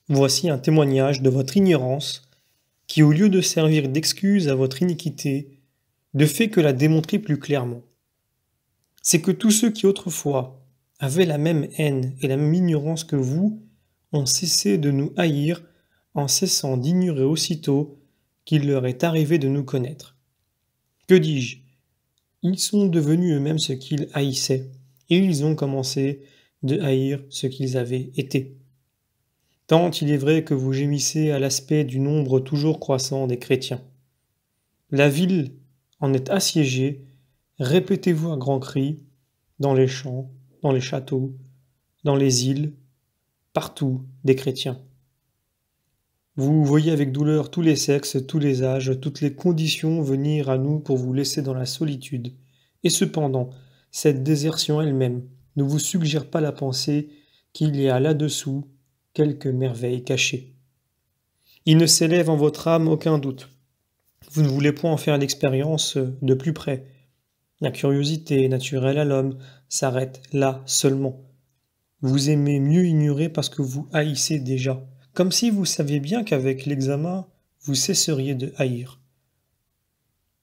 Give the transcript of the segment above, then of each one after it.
Voici un témoignage de votre ignorance qui, au lieu de servir d'excuse à votre iniquité, ne fait que la démontrer plus clairement. C'est que tous ceux qui autrefois avaient la même haine et la même ignorance que vous ont cessé de nous haïr en cessant d'ignorer aussitôt qu'il leur est arrivé de nous connaître. Que dis-je? Ils sont devenus eux-mêmes ce qu'ils haïssaient, et ils ont commencé de haïr ce qu'ils avaient été. Tant il est vrai que vous gémissez à l'aspect du nombre toujours croissant des chrétiens. La ville en est assiégée, répétez-vous à grands cris, dans les champs, dans les châteaux, dans les îles, partout des chrétiens. Vous voyez avec douleur tous les sexes, tous les âges, toutes les conditions venir à nous pour vous laisser dans la solitude. Et cependant, cette désertion elle-même ne vous suggère pas la pensée qu'il y a là-dessous quelque merveille cachée. Il ne s'élève en votre âme aucun doute. Vous ne voulez point en faire l'expérience de plus près. La curiosité naturelle à l'homme s'arrête là seulement. Vous aimez mieux ignorer parce que vous haïssez déjà, comme si vous saviez bien qu'avec l'examen, vous cesseriez de haïr.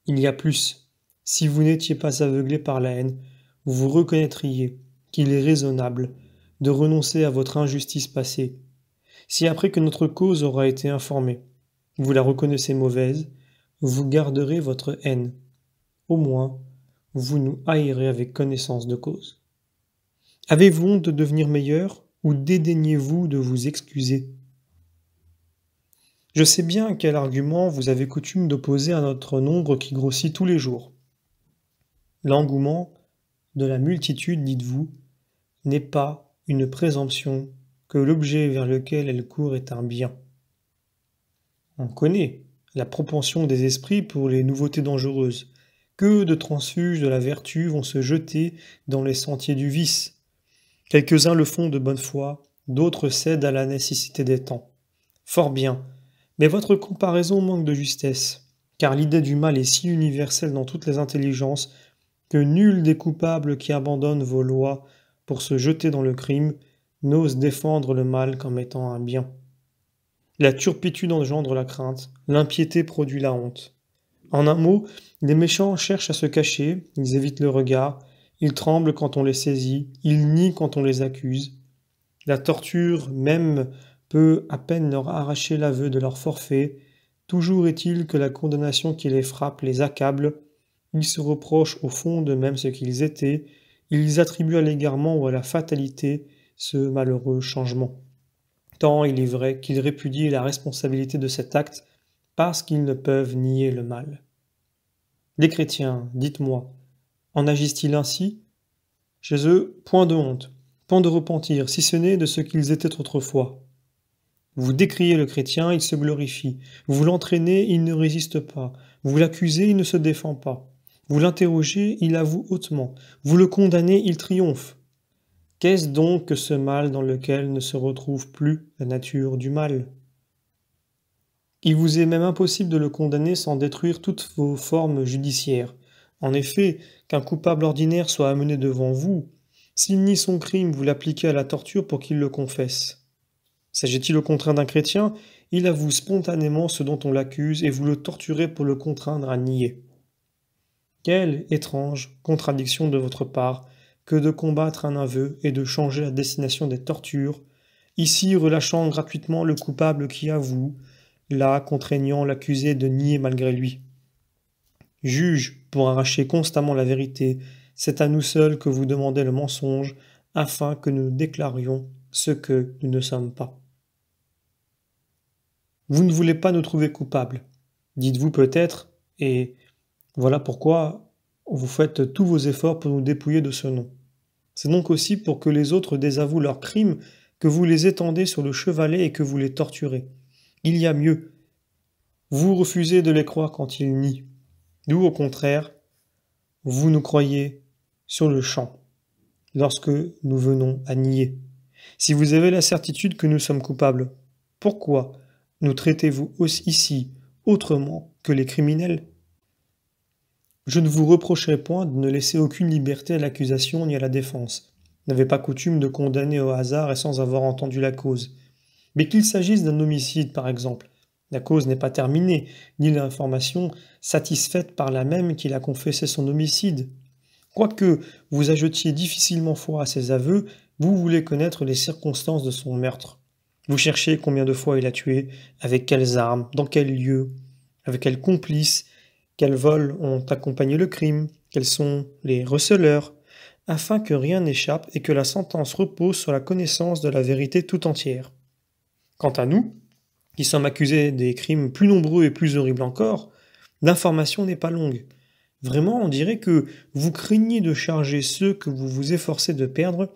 Il y a plus. Si vous n'étiez pas aveuglé par la haine, vous reconnaîtriez qu'il est raisonnable de renoncer à votre injustice passée. Si après que notre cause aura été informée, vous la reconnaissez mauvaise, vous garderez votre haine. Au moins, vous nous haïrez avec connaissance de cause. Avez-vous honte de devenir meilleur ou dédaignez-vous de vous excuser? Je sais bien quel argument vous avez coutume d'opposer à notre nombre qui grossit tous les jours. L'engouement de la multitude, dites-vous, n'est pas une présomption que l'objet vers lequel elle court est un bien. On connaît la propension des esprits pour les nouveautés dangereuses. Que de transfuges de la vertu vont se jeter dans les sentiers du vice. Quelques-uns le font de bonne foi, d'autres cèdent à la nécessité des temps. Fort bien, mais votre comparaison manque de justesse, car l'idée du mal est si universelle dans toutes les intelligences que nul des coupables qui abandonnent vos lois pour se jeter dans le crime n'ose défendre le mal comme étant un bien. La turpitude engendre la crainte, l'impiété produit la honte. En un mot, les méchants cherchent à se cacher, ils évitent le regard, ils tremblent quand on les saisit, ils nient quand on les accuse. La torture même peut à peine leur arracher l'aveu de leur forfait. Toujours est-il que la condamnation qui les frappe les accable. Ils se reprochent au fond d'eux-mêmes ce qu'ils étaient. Ils attribuent à l'égarement ou à la fatalité ce malheureux changement. Tant il est vrai qu'ils répudient la responsabilité de cet acte parce qu'ils ne peuvent nier le mal. Les chrétiens, dites-moi, en agissent-ils ainsi? Chez eux, point de honte, point de repentir, si ce n'est de ce qu'ils étaient autrefois. Vous décriez le chrétien, il se glorifie. Vous l'entraînez, il ne résiste pas. Vous l'accusez, il ne se défend pas. Vous l'interrogez, il avoue hautement. Vous le condamnez, il triomphe. Qu'est-ce donc que ce mal dans lequel ne se retrouve plus la nature du mal? Il vous est même impossible de le condamner sans détruire toutes vos formes judiciaires. En effet, qu'un coupable ordinaire soit amené devant vous, s'il nie son crime, vous l'appliquez à la torture pour qu'il le confesse. S'agit-il au contraire d'un chrétien, il avoue spontanément ce dont on l'accuse et vous le torturez pour le contraindre à nier. Quelle étrange contradiction de votre part que de combattre un aveu et de changer la destination des tortures, ici relâchant gratuitement le coupable qui avoue, là contraignant l'accusé de nier malgré lui. Juge, pour arracher constamment la vérité, c'est à nous seuls que vous demandez le mensonge, afin que nous déclarions ce que nous ne sommes pas. Vous ne voulez pas nous trouver coupables, dites-vous peut-être, et voilà pourquoi vous faites tous vos efforts pour nous dépouiller de ce nom. C'est donc aussi pour que les autres désavouent leurs crimes que vous les étendez sur le chevalet et que vous les torturez. Il y a mieux. Vous refusez de les croire quand ils nient. Nous, au contraire, vous nous croyez sur le champ, lorsque nous venons à nier. Si vous avez la certitude que nous sommes coupables, pourquoi nous traitez-vous aussi ici autrement que les criminels? Je ne vous reprocherai point de ne laisser aucune liberté à l'accusation ni à la défense. Vous n'avez pas coutume de condamner au hasard et sans avoir entendu la cause. Mais qu'il s'agisse d'un homicide, par exemple, la cause n'est pas terminée, ni l'information satisfaite par la même qu'il a confessé son homicide. Quoique vous ajetiez difficilement foi à ses aveux, vous voulez connaître les circonstances de son meurtre. Vous cherchez combien de fois il a tué, avec quelles armes, dans quel lieu, avec quels complices, quels vols ont accompagné le crime, quels sont les receleurs, afin que rien n'échappe et que la sentence repose sur la connaissance de la vérité tout entière. Quant à nous, qui sommes accusés des crimes plus nombreux et plus horribles encore, l'information n'est pas longue. Vraiment, on dirait que vous craignez de charger ceux que vous vous efforcez de perdre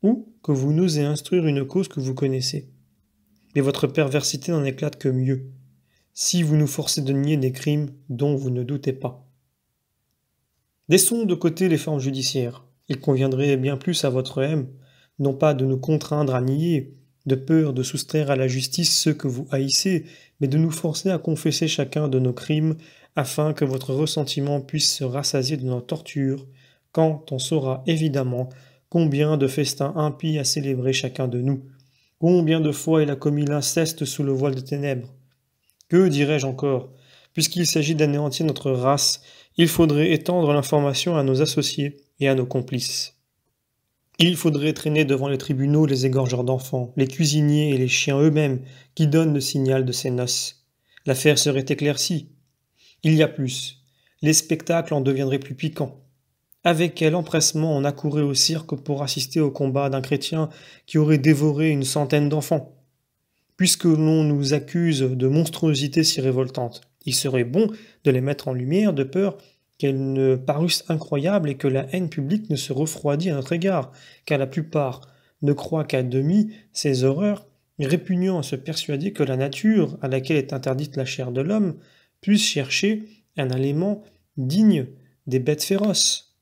ou que vous n'osez instruire une cause que vous connaissez. Mais votre perversité n'en éclate que mieux, si vous nous forcez de nier des crimes dont vous ne doutez pas. Laissons de côté les formes judiciaires. Il conviendrait bien plus à votre aime, non pas de nous contraindre à nier, de peur de soustraire à la justice ceux que vous haïssez, mais de nous forcer à confesser chacun de nos crimes, afin que votre ressentiment puisse se rassasier de nos tortures, quand on saura évidemment combien de festins impies a célébré chacun de nous, combien de fois il a commis l'inceste sous le voile des ténèbres. Que dirais-je encore? Puisqu'il s'agit d'anéantir notre race, il faudrait étendre l'information à nos associés et à nos complices. Il faudrait traîner devant les tribunaux les égorgeurs d'enfants, les cuisiniers et les chiens eux-mêmes qui donnent le signal de ces noces. L'affaire serait éclaircie. Il y a plus. Les spectacles en deviendraient plus piquants. Avec quel empressement on accourait au cirque pour assister au combat d'un chrétien qui aurait dévoré une centaine d'enfants. Puisque l'on nous accuse de monstruosités si révoltantes, il serait bon de les mettre en lumière de peur qu'elles ne parussent incroyables et que la haine publique ne se refroidit à notre égard, car la plupart ne croient qu'à demi ces horreurs, répugnant à se persuader que la nature, à laquelle est interdite la chair de l'homme, puisse chercher un aliment digne des bêtes féroces.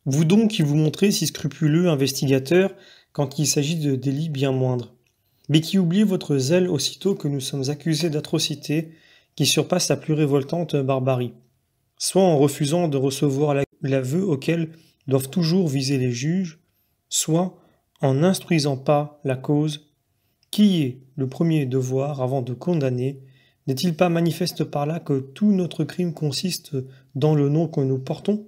Vous donc qui vous montrez si scrupuleux investigateur quand il s'agit de délits bien moindres, mais qui oubliez votre zèle aussitôt que nous sommes accusés d'atrocités qui surpassent la plus révoltante barbarie, soit en refusant de recevoir l'aveu auquel doivent toujours viser les juges, soit en n'instruisant pas la cause, qui est le premier devoir avant de condamner. N'est-il pas manifeste par là que tout notre crime consiste dans le nom que nous portons?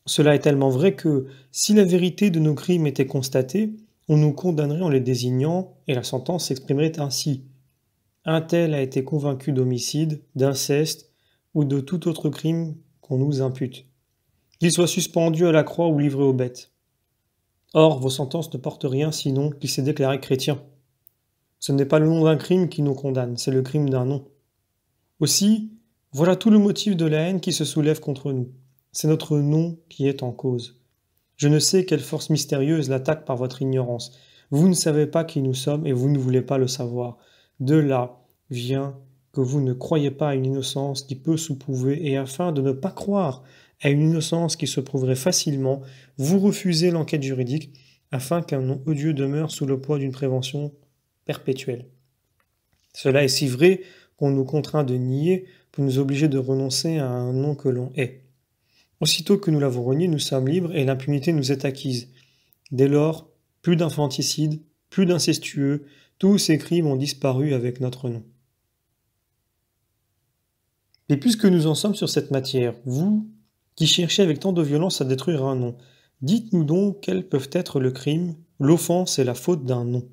Cela est tellement vrai que, si la vérité de nos crimes était constatée, on nous condamnerait en les désignant, et la sentence s'exprimerait ainsi. Un tel a été convaincu d'homicide, d'inceste, ou de tout autre crime qu'on nous impute. Qu'il soit suspendu à la croix ou livré aux bêtes. Or, vos sentences ne portent rien sinon qu'il s'est déclaré chrétien. Ce n'est pas le nom d'un crime qui nous condamne, c'est le crime d'un nom. Aussi, voilà tout le motif de la haine qui se soulève contre nous. C'est notre nom qui est en cause. Je ne sais quelle force mystérieuse l'attaque par votre ignorance. Vous ne savez pas qui nous sommes et vous ne voulez pas le savoir. De là vient que vous ne croyez pas à une innocence qui peut se prouver et afin de ne pas croire à une innocence qui se prouverait facilement, vous refusez l'enquête juridique afin qu'un nom odieux demeure sous le poids d'une prévention perpétuelle. Cela est si vrai qu'on nous contraint de nier pour nous obliger de renoncer à un nom que l'on hait. Aussitôt que nous l'avons renié, nous sommes libres et l'impunité nous est acquise. Dès lors, plus d'infanticides, plus d'incestueux, tous ces crimes ont disparu avec notre nom. Et puisque nous en sommes sur cette matière, vous, qui cherchez avec tant de violence à détruire un nom, dites-nous donc quels peuvent être le crime, l'offense et la faute d'un nom.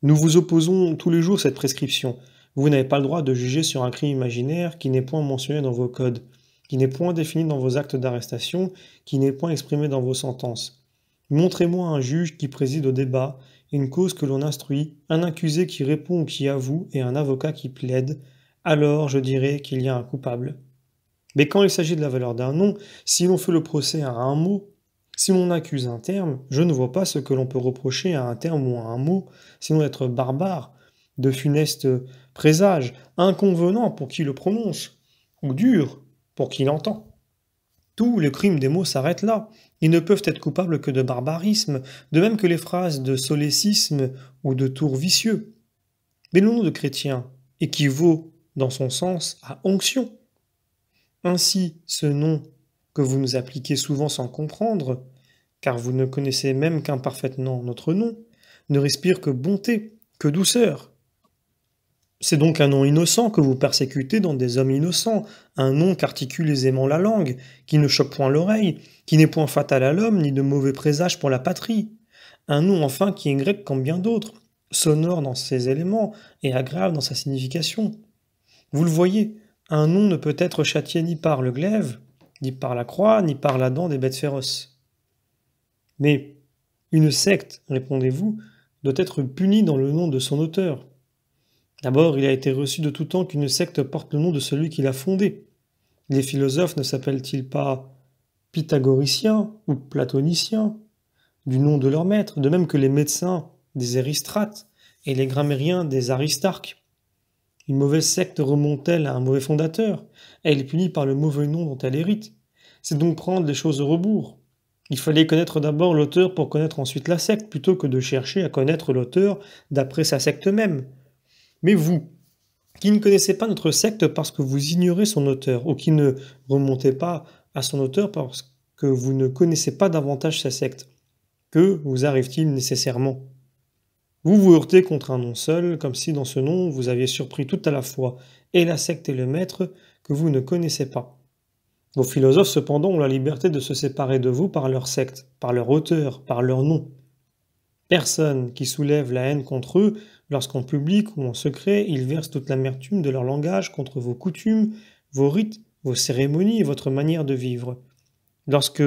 Nous vous opposons tous les jours cette prescription. Vous n'avez pas le droit de juger sur un crime imaginaire qui n'est point mentionné dans vos codes, qui n'est point défini dans vos actes d'arrestation, qui n'est point exprimé dans vos sentences. Montrez-moi un juge qui préside au débat, une cause que l'on instruit, un accusé qui répond ou qui avoue et un avocat qui plaide, alors je dirais qu'il y a un coupable. Mais quand il s'agit de la valeur d'un nom, si l'on fait le procès à un mot, si l'on accuse un terme, je ne vois pas ce que l'on peut reprocher à un terme ou à un mot, sinon d'être barbare, de funeste présage, inconvenant pour qui le prononce, ou dur pour qui l'entend. Tous les crimes des mots s'arrêtent là. Ils ne peuvent être coupables que de barbarisme, de même que les phrases de solécisme ou de tours vicieux. Mais le nom de chrétien équivaut, dans son sens, à onction. Ainsi, ce nom que vous nous appliquez souvent sans comprendre, car vous ne connaissez même qu'imparfaitement notre nom, ne respire que bonté, que douceur. C'est donc un nom innocent que vous persécutez dans des hommes innocents, un nom qu'articule aisément la langue, qui ne choque point l'oreille, qui n'est point fatal à l'homme, ni de mauvais présage pour la patrie. Un nom enfin qui est grec comme bien d'autres, sonore dans ses éléments et agréable dans sa signification. Vous le voyez, un nom ne peut être châtié ni par le glaive, ni par la croix, ni par la dent des bêtes féroces. Mais une secte, répondez-vous, doit être punie dans le nom de son auteur. D'abord, il a été reçu de tout temps qu'une secte porte le nom de celui qui l'a fondée. Les philosophes ne s'appellent-ils pas pythagoriciens ou platoniciens, du nom de leur maître, de même que les médecins desÉristrates et les grammairiens des Aristarques? Une mauvaise secte remonte-t-elle à un mauvais fondateur? Elle est punie par le mauvais nom dont elle hérite. C'est donc prendre les choses au rebours. Il fallait connaître d'abord l'auteur pour connaître ensuite la secte, plutôt que de chercher à connaître l'auteur d'après sa secte même. Mais vous, qui ne connaissez pas notre secte parce que vous ignorez son auteur, ou qui ne remontez pas à son auteur parce que vous ne connaissez pas davantage sa secte, que vous arrive-t-il nécessairement? Vous vous heurtez contre un nom seul, comme si dans ce nom vous aviez surpris tout à la fois et la secte et le maître que vous ne connaissez pas. Vos philosophes cependant ont la liberté de se séparer de vous par leur secte, par leur auteur, par leur nom. Personne qui soulève la haine contre eux, lorsqu'en public ou en secret, ils versent toute l'amertume de leur langage contre vos coutumes, vos rites, vos cérémonies et votre manière de vivre. Lorsque,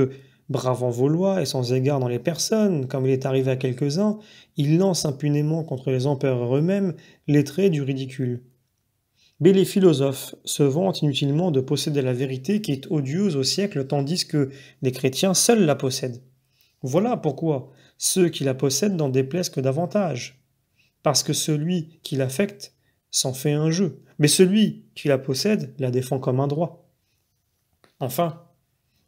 bravant vos lois et sans égard dans les personnes, comme il est arrivé à quelques-uns, ils lancent impunément contre les empereurs eux-mêmes les traits du ridicule. Mais les philosophes se vantent inutilement de posséder la vérité qui est odieuse au siècle, tandis que les chrétiens seuls la possèdent. Voilà pourquoi ceux qui la possèdent n'en déplaisent que davantage. Parce que celui qui l'affecte s'en fait un jeu, mais celui qui la possède la défend comme un droit. Enfin,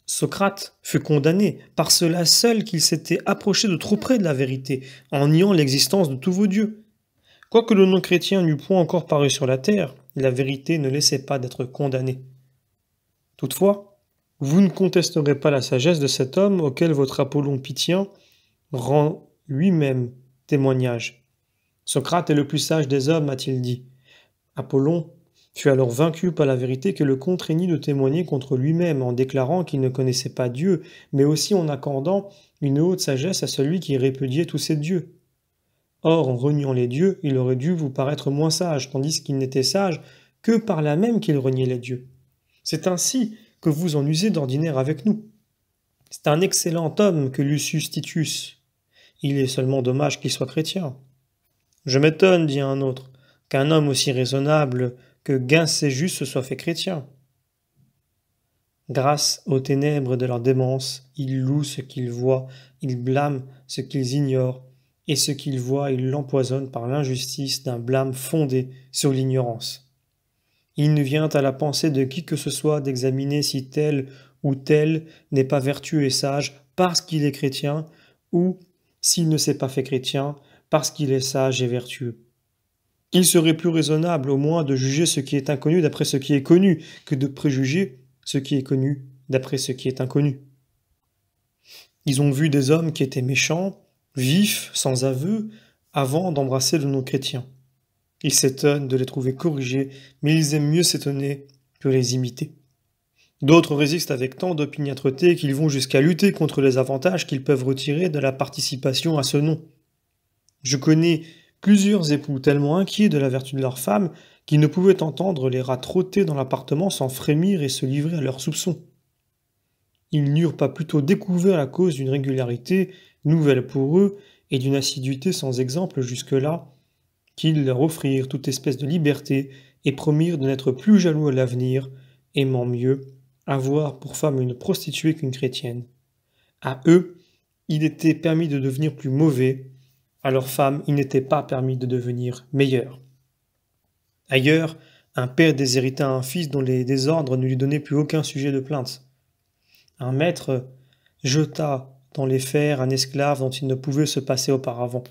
Socrate fut condamné par cela seul qu'il s'était approché de trop près de la vérité, en niant l'existence de tous vos dieux. Quoique le non-chrétien n'eût point encore paru sur la terre, la vérité ne laissait pas d'être condamnée. Toutefois, vous ne contesterez pas la sagesse de cet homme auquel votre Apollon pythien rend lui-même témoignage. Socrate est le plus sage des hommes, a-t-il dit. Apollon fut alors vaincu par la vérité que le contraignit de témoigner contre lui-même en déclarant qu'il ne connaissait pas Dieu, mais aussi en accordant une haute sagesse à celui qui répudiait tous ses dieux. Or, en reniant les dieux, il aurait dû vous paraître moins sage, tandis qu'il n'était sage que par là même qu'il reniait les dieux. C'est ainsi que vous en usez d'ordinaire avec nous. C'est un excellent homme que Lucius Titus. Il est seulement dommage qu'il soit chrétien. Je m'étonne, dit un autre, qu'un homme aussi raisonnable que Gincéjus se soit fait chrétien. Grâce aux ténèbres de leur démence, ils louent ce qu'ils voient, ils blâment ce qu'ils ignorent, et ce qu'ils voient, ils l'empoisonnent par l'injustice d'un blâme fondé sur l'ignorance. Il ne vient à la pensée de qui que ce soit d'examiner si tel ou tel n'est pas vertueux et sage parce qu'il est chrétien, ou s'il ne s'est pas fait chrétien parce qu'il est sage et vertueux. Il serait plus raisonnable au moins de juger ce qui est inconnu d'après ce qui est connu, que de préjuger ce qui est connu d'après ce qui est inconnu. Ils ont vu des hommes qui étaient méchants, vifs, sans aveu, avant d'embrasser le non-chrétien. Ils s'étonnent de les trouver corrigés, mais ils aiment mieux s'étonner que les imiter. D'autres résistent avec tant d'opiniâtreté qu'ils vont jusqu'à lutter contre les avantages qu'ils peuvent retirer de la participation à ce nom. Je connais plusieurs époux tellement inquiets de la vertu de leur femme qu'ils ne pouvaient entendre les rats trotter dans l'appartement sans frémir et se livrer à leurs soupçons. Ils n'eurent pas plutôt découvert la cause d'une régularité nouvelle pour eux et d'une assiduité sans exemple jusque-là, qu'ils leur offrirent toute espèce de liberté et promirent de n'être plus jaloux à l'avenir, aimant mieux avoir pour femme une prostituée qu'une chrétienne. À eux, il était permis de devenir plus mauvais, à leurs femmes, il n'était pas permis de devenir meilleurs. Ailleurs, un père déshérita un fils dont les désordres ne lui donnaient plus aucun sujet de plainte. Un maître jeta dans les fers un esclave dont il ne pouvait se passer auparavant.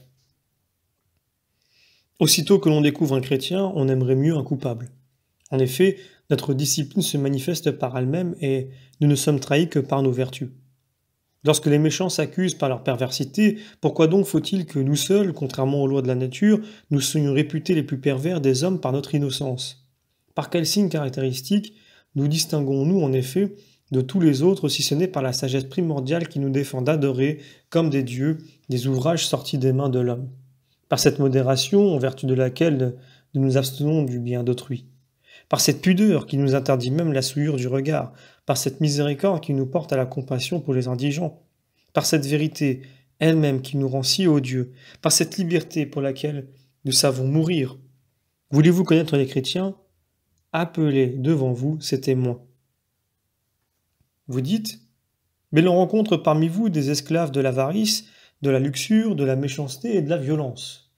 Aussitôt que l'on découvre un chrétien, on aimerait mieux un coupable. En effet, notre discipline se manifeste par elle-même et nous ne sommes trahis que par nos vertus. Lorsque les méchants s'accusent par leur perversité, pourquoi donc faut-il que nous seuls, contrairement aux lois de la nature, nous soyons réputés les plus pervers des hommes par notre innocence? Par quel signe caractéristique nous distinguons-nous en effet de tous les autres si ce n'est par la sagesse primordiale qui nous défend d'adorer, comme des dieux, des ouvrages sortis des mains de l'homme? Par cette modération, en vertu de laquelle nous nous abstenons du bien d'autrui. Par cette pudeur qui nous interdit même la souillure du regard, par cette miséricorde qui nous porte à la compassion pour les indigents, par cette vérité elle-même qui nous rend si odieux, par cette liberté pour laquelle nous savons mourir. Voulez-vous connaître les chrétiens? Appelez devant vous ces témoins. Vous dites, mais l'on rencontre parmi vous des esclaves de l'avarice, de la luxure, de la méchanceté et de la violence.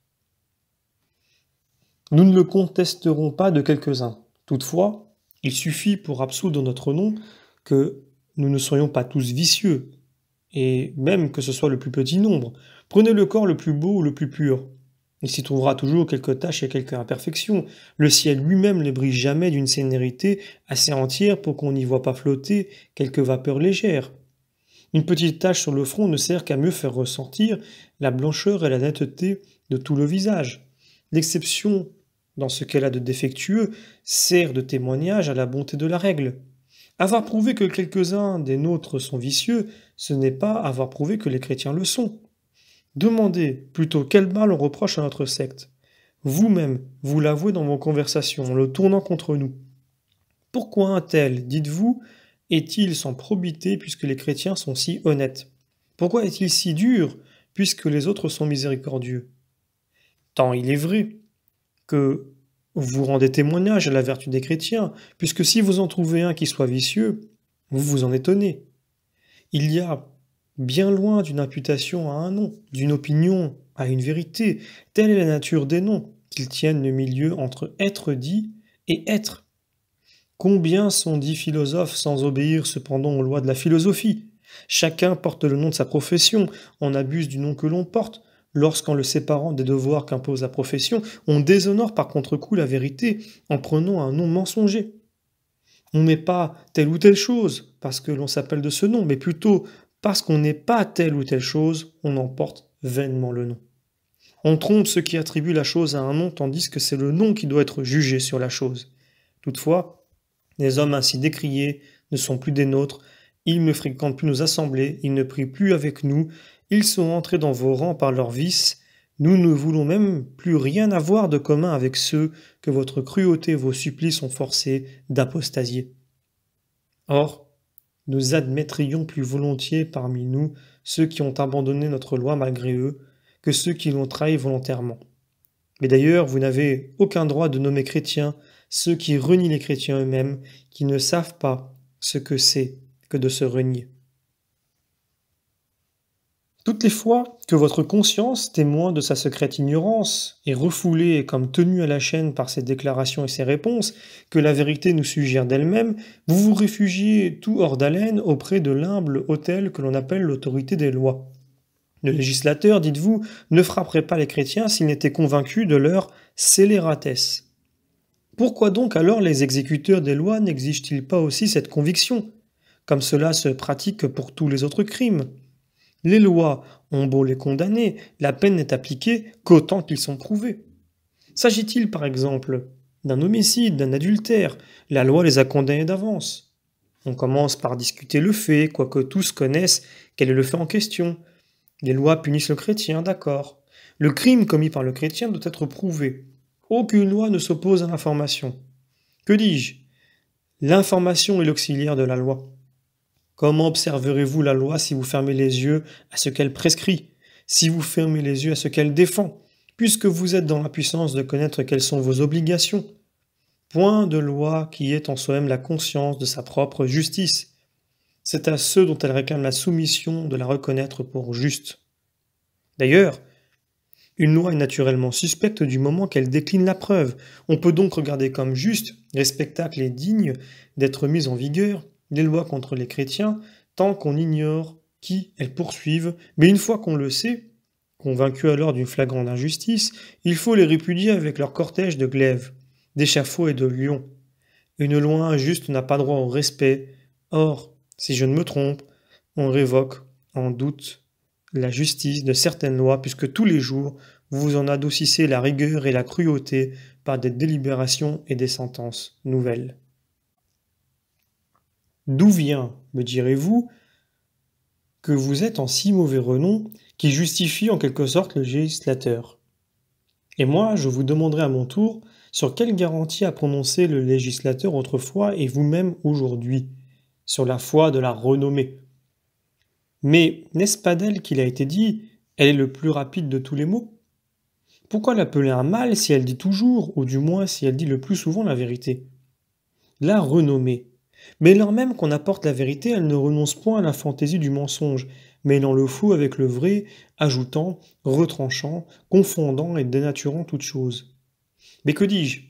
Nous ne le contesterons pas de quelques-uns. Toutefois, il suffit pour absoudre notre nom que nous ne soyons pas tous vicieux, et même que ce soit le plus petit nombre. Prenez le corps le plus beau ou le plus pur. Il s'y trouvera toujours quelques taches et quelques imperfections. Le ciel lui-même ne brille jamais d'une sénérité assez entière pour qu'on n'y voit pas flotter quelques vapeurs légères. Une petite tache sur le front ne sert qu'à mieux faire ressentir la blancheur et la netteté de tout le visage. L'exception, dans ce qu'elle a de défectueux, sert de témoignage à la bonté de la règle. Avoir prouvé que quelques-uns des nôtres sont vicieux, ce n'est pas avoir prouvé que les chrétiens le sont. Demandez plutôt quel mal on reproche à notre secte. Vous-même, vous l'avouez dans vos conversations, en le tournant contre nous. Pourquoi un tel, dites-vous, est-il sans probité puisque les chrétiens sont si honnêtes? Pourquoi est-il si dur puisque les autres sont miséricordieux? Tant il est vrai que vous rendez témoignage à la vertu des chrétiens, puisque si vous en trouvez un qui soit vicieux, vous vous en étonnez. Il y a bien loin d'une imputation à un nom, d'une opinion à une vérité. Telle est la nature des noms, qu'ils tiennent le milieu entre être dit et être. Combien sont dits philosophes sans obéir cependant aux lois de la philosophie? Chacun porte le nom de sa profession, on abuse du nom que l'on porte. Lorsqu'en le séparant des devoirs qu'impose la profession, on déshonore par contre-coup la vérité en prenant un nom mensonger. On n'est pas telle ou telle chose parce que l'on s'appelle de ce nom, mais plutôt parce qu'on n'est pas telle ou telle chose, on en porte vainement le nom. On trompe ceux qui attribuent la chose à un nom, tandis que c'est le nom qui doit être jugé sur la chose. Toutefois, les hommes ainsi décriés ne sont plus des nôtres, ils ne fréquentent plus nos assemblées, ils ne prient plus avec nous, ils sont entrés dans vos rangs par leurs vices, nous ne voulons même plus rien avoir de commun avec ceux que votre cruauté et vos supplices ont forcés d'apostasier. Or, nous admettrions plus volontiers parmi nous ceux qui ont abandonné notre loi malgré eux, que ceux qui l'ont trahi volontairement. Mais d'ailleurs, vous n'avez aucun droit de nommer chrétiens ceux qui renient les chrétiens eux-mêmes, qui ne savent pas ce que c'est que de se renier. Toutes les fois que votre conscience, témoin de sa secrète ignorance, est refoulée comme tenue à la chaîne par ses déclarations et ses réponses, que la vérité nous suggère d'elle-même, vous vous réfugiez tout hors d'haleine auprès de l'humble autel que l'on appelle l'autorité des lois. Le législateur, dites-vous, ne frapperait pas les chrétiens s'il n'était convaincu de leur scélératesse. Pourquoi donc alors les exécuteurs des lois n'exigent-ils pas aussi cette conviction, comme cela se pratique pour tous les autres crimes? Les lois ont beau les condamner, la peine n'est appliquée qu'autant qu'ils sont prouvés. S'agit-il par exemple d'un homicide, d'un adultère, la loi les a condamnés d'avance. On commence par discuter le fait, quoique tous connaissent quel est le fait en question. Les lois punissent le chrétien, d'accord. Le crime commis par le chrétien doit être prouvé. Aucune loi ne s'oppose à l'information. Que dis-je? L'information est l'auxiliaire de la loi. Comment observerez-vous la loi si vous fermez les yeux à ce qu'elle prescrit, si vous fermez les yeux à ce qu'elle défend, puisque vous êtes dans la puissance de connaître quelles sont vos obligations? Point de loi qui ait en soi-même la conscience de sa propre justice. C'est à ceux dont elle réclame la soumission de la reconnaître pour juste. D'ailleurs, une loi est naturellement suspecte du moment qu'elle décline la preuve. On peut donc regarder comme juste, respectable et digne d'être mise en vigueur les lois contre les chrétiens, tant qu'on ignore qui elles poursuivent, mais une fois qu'on le sait, convaincu alors d'une flagrante injustice, il faut les répudier avec leur cortège de glaives, d'échafauds et de lions. Une loi injuste n'a pas droit au respect, or, si je ne me trompe, on révoque en doute la justice de certaines lois, puisque tous les jours, vous en adoucissez la rigueur et la cruauté par des délibérations et des sentences nouvelles. D'où vient, me direz-vous, que vous êtes en si mauvais renom qui justifie en quelque sorte le législateur? Et moi, je vous demanderai à mon tour, sur quelle garantie a prononcé le législateur autrefois et vous-même aujourd'hui? Sur la foi de la renommée. Mais n'est-ce pas d'elle qu'il a été dit, elle est le plus rapide de tous les mots? Pourquoi l'appeler un mal si elle dit toujours, ou du moins si elle dit le plus souvent la vérité? La renommée. Mais lors même qu'on apporte la vérité, elle ne renonce point à la fantaisie du mensonge, mêlant le faux avec le vrai, ajoutant, retranchant, confondant et dénaturant toute chose. Mais que dis-je?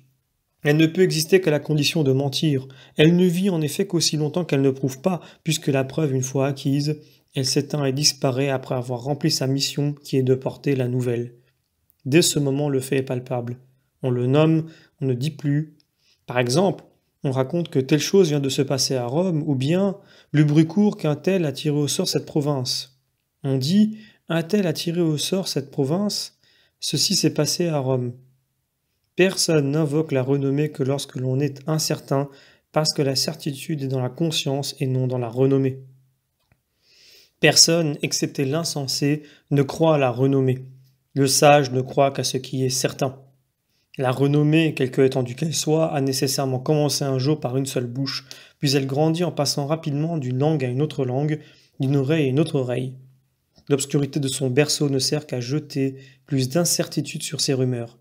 Elle ne peut exister qu'à la condition de mentir. Elle ne vit en effet qu'aussi longtemps qu'elle ne prouve pas, puisque la preuve, une fois acquise, elle s'éteint et disparaît après avoir rempli sa mission qui est de porter la nouvelle. Dès ce moment, le fait est palpable. On le nomme, on ne dit plus. Par exemple, on raconte que telle chose vient de se passer à Rome, ou bien le bruit court qu'un tel a tiré au sort cette province. On dit un tel a tiré au sort cette province, ceci s'est passé à Rome. Personne n'invoque la renommée que lorsque l'on est incertain, parce que la certitude est dans la conscience et non dans la renommée. Personne, excepté l'insensé, ne croit à la renommée. Le sage ne croit qu'à ce qui est certain. La renommée, quelque étendue qu'elle soit, a nécessairement commencé un jour par une seule bouche, puis elle grandit en passant rapidement d'une langue à une autre langue, d'une oreille à une autre oreille. L'obscurité de son berceau ne sert qu'à jeter plus d'incertitude sur ses rumeurs.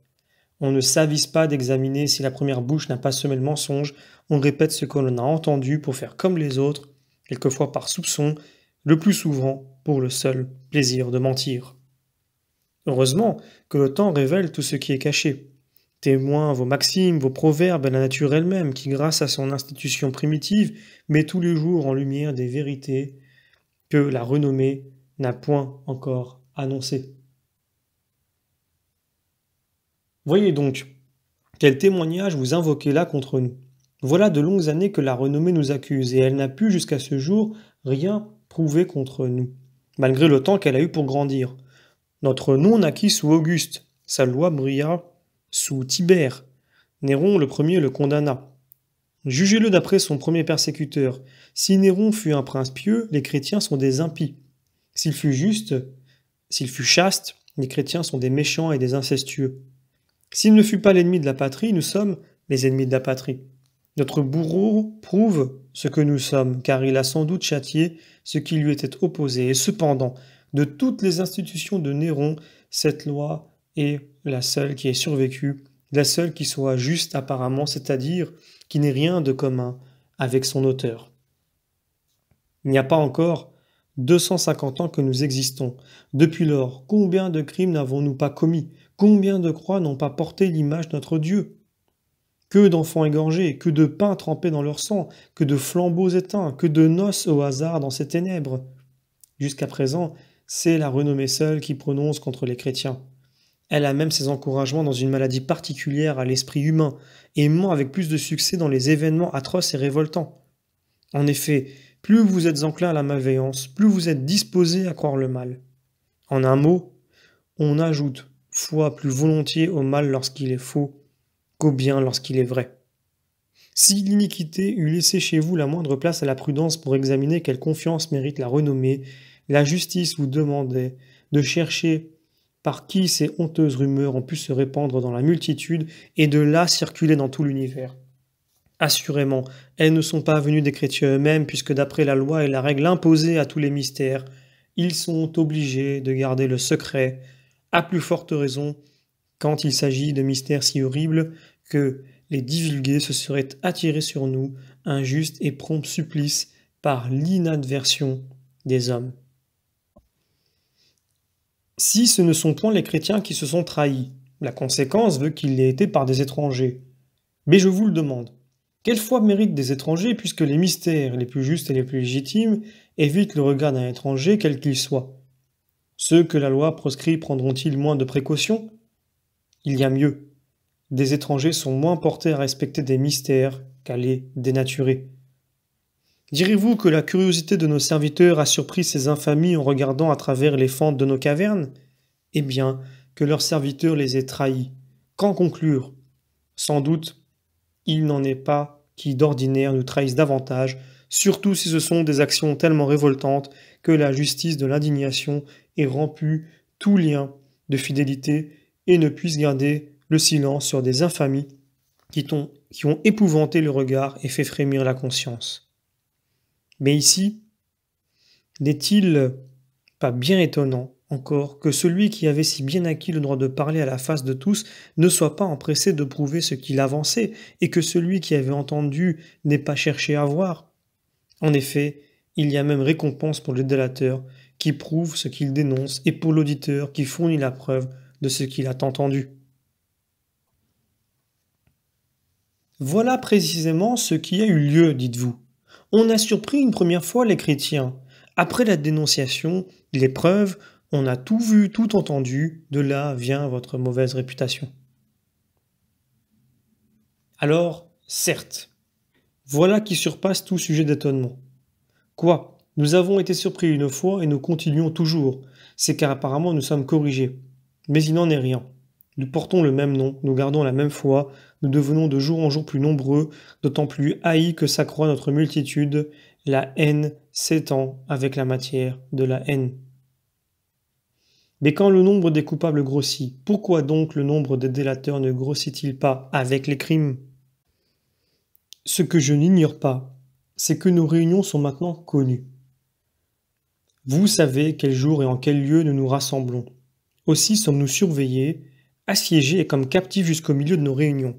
On ne s'avise pas d'examiner si la première bouche n'a pas semé le mensonge, on répète ce que l'on a entendu pour faire comme les autres, quelquefois par soupçon, le plus souvent pour le seul plaisir de mentir. Heureusement que le temps révèle tout ce qui est caché. Témoin vos maximes, vos proverbes et la nature elle-même qui, grâce à son institution primitive, met tous les jours en lumière des vérités que la renommée n'a point encore annoncées. Voyez donc, quel témoignage vous invoquez là contre nous. Voilà de longues années que la renommée nous accuse, et elle n'a pu jusqu'à ce jour rien prouver contre nous, malgré le temps qu'elle a eu pour grandir. Notre nom naquit sous Auguste, sa loi brilla sous Tibère. Néron le premier le condamna. Jugez-le d'après son premier persécuteur. Si Néron fut un prince pieux, les chrétiens sont des impies. S'il fut juste, s'il fut chaste, les chrétiens sont des méchants et des incestueux. S'il ne fut pas l'ennemi de la patrie, nous sommes les ennemis de la patrie. Notre bourreau prouve ce que nous sommes, car il a sans doute châtié ce qui lui était opposé. Et cependant, de toutes les institutions de Néron, cette loi est la seule qui ait survécu, la seule qui soit juste apparemment, c'est-à-dire qui n'ait rien de commun avec son auteur. Il n'y a pas encore 250 ans que nous existons. Depuis lors, combien de crimes n'avons-nous pas commis? Combien de croix n'ont pas porté l'image de notre Dieu? Que d'enfants égorgés, que de pains trempés dans leur sang, que de flambeaux éteints, que de noces au hasard dans ces ténèbres. Jusqu'à présent, c'est la renommée seule qui prononce contre les chrétiens. Elle a même ses encouragements dans une maladie particulière à l'esprit humain, et ment avec plus de succès dans les événements atroces et révoltants. En effet, plus vous êtes enclin à la malveillance, plus vous êtes disposé à croire le mal. En un mot, on ajoute foi plus volontiers au mal lorsqu'il est faux qu'au bien lorsqu'il est vrai. Si l'iniquité eût laissé chez vous la moindre place à la prudence pour examiner quelle confiance mérite la renommée, la justice vous demandait de chercher par qui ces honteuses rumeurs ont pu se répandre dans la multitude et de là circuler dans tout l'univers. Assurément, elles ne sont pas venues des chrétiens eux-mêmes, puisque d'après la loi et la règle imposée à tous les mystères, ils sont obligés de garder le secret, à plus forte raison quand il s'agit de mystères si horribles que les divulguer ce serait attirer sur nous un juste et prompt supplice par l'inadversion des hommes. Si ce ne sont point les chrétiens qui se sont trahis, la conséquence veut qu'il l'ait été par des étrangers. Mais je vous le demande, quelle foi méritent des étrangers puisque les mystères les plus justes et les plus légitimes évitent le regard d'un étranger quel qu'il soit? Ceux que la loi proscrit prendront-ils moins de précautions? Il y a mieux. Des étrangers sont moins portés à respecter des mystères qu'à les dénaturer. Direz-vous que la curiosité de nos serviteurs a surpris ces infamies en regardant à travers les fentes de nos cavernes? Eh bien, que leurs serviteurs les aient trahis. Qu'en conclure? Sans doute, il n'en est pas qui d'ordinaire nous trahissent davantage, surtout si ce sont des actions tellement révoltantes que la justice de l'indignation ait rompu tout lien de fidélité et ne puisse garder le silence sur des infamies qui ont épouvanté le regard et fait frémir la conscience. Mais ici, n'est-il pas bien étonnant encore que celui qui avait si bien acquis le droit de parler à la face de tous ne soit pas empressé de prouver ce qu'il avançait, et que celui qui avait entendu n'ait pas cherché à voir? En effet, il y a même récompense pour le délateur qui prouve ce qu'il dénonce, et pour l'auditeur qui fournit la preuve de ce qu'il a entendu. Voilà précisément ce qui a eu lieu, dites-vous. On a surpris une première fois les chrétiens. Après la dénonciation, les preuves, on a tout vu, tout entendu, de là vient votre mauvaise réputation. Alors, certes, voilà qui surpasse tout sujet d'étonnement. Quoi? Nous avons été surpris une fois et nous continuons toujours. C'est car apparemment nous sommes corrigés. Mais il n'en est rien. Nous portons le même nom, nous gardons la même foi, nous devenons de jour en jour plus nombreux, d'autant plus haïs que s'accroît notre multitude, la haine s'étend avec la matière de la haine. Mais quand le nombre des coupables grossit, pourquoi donc le nombre des délateurs ne grossit-il pas avec les crimes? Ce que je n'ignore pas, c'est que nos réunions sont maintenant connues. Vous savez quel jour et en quel lieu nous nous rassemblons. Aussi sommes-nous surveillés, assiégés et comme captifs jusqu'au milieu de nos réunions.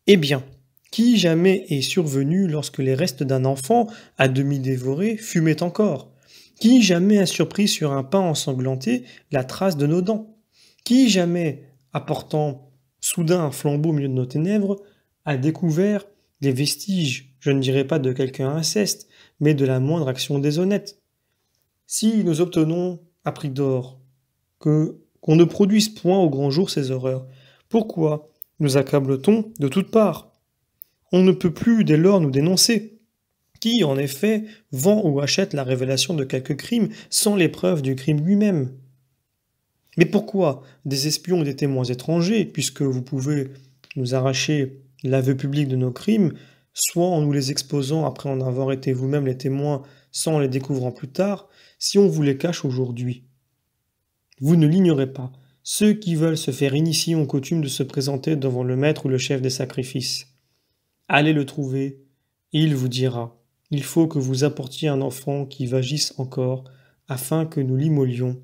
Eh bien, qui jamais est survenu lorsque les restes d'un enfant, à demi dévoré, fumaient encore? Qui jamais a surpris sur un pain ensanglanté la trace de nos dents? Qui jamais, apportant soudain un flambeau au milieu de nos ténèbres, a découvert les vestiges, je ne dirais pas de quelque inceste, mais de la moindre action déshonnête? Si nous obtenons à prix d'or qu'on ne produise point au grand jour ces horreurs, pourquoi nous accable-t-on de toutes parts? On ne peut plus dès lors nous dénoncer. Qui, en effet, vend ou achète la révélation de quelque crime sans les preuves du crime lui-même? Mais pourquoi des espions ou des témoins étrangers, puisque vous pouvez nous arracher l'aveu public de nos crimes, soit en nous les exposant après en avoir été vous-même les témoins sans en les découvrant plus tard, si on vous les cache aujourd'hui? Vous ne l'ignorez pas, ceux qui veulent se faire initier ont coutume de se présenter devant le maître ou le chef des sacrifices. Allez le trouver, et il vous dira: il faut que vous apportiez un enfant qui vagisse encore, afin que nous l'immolions,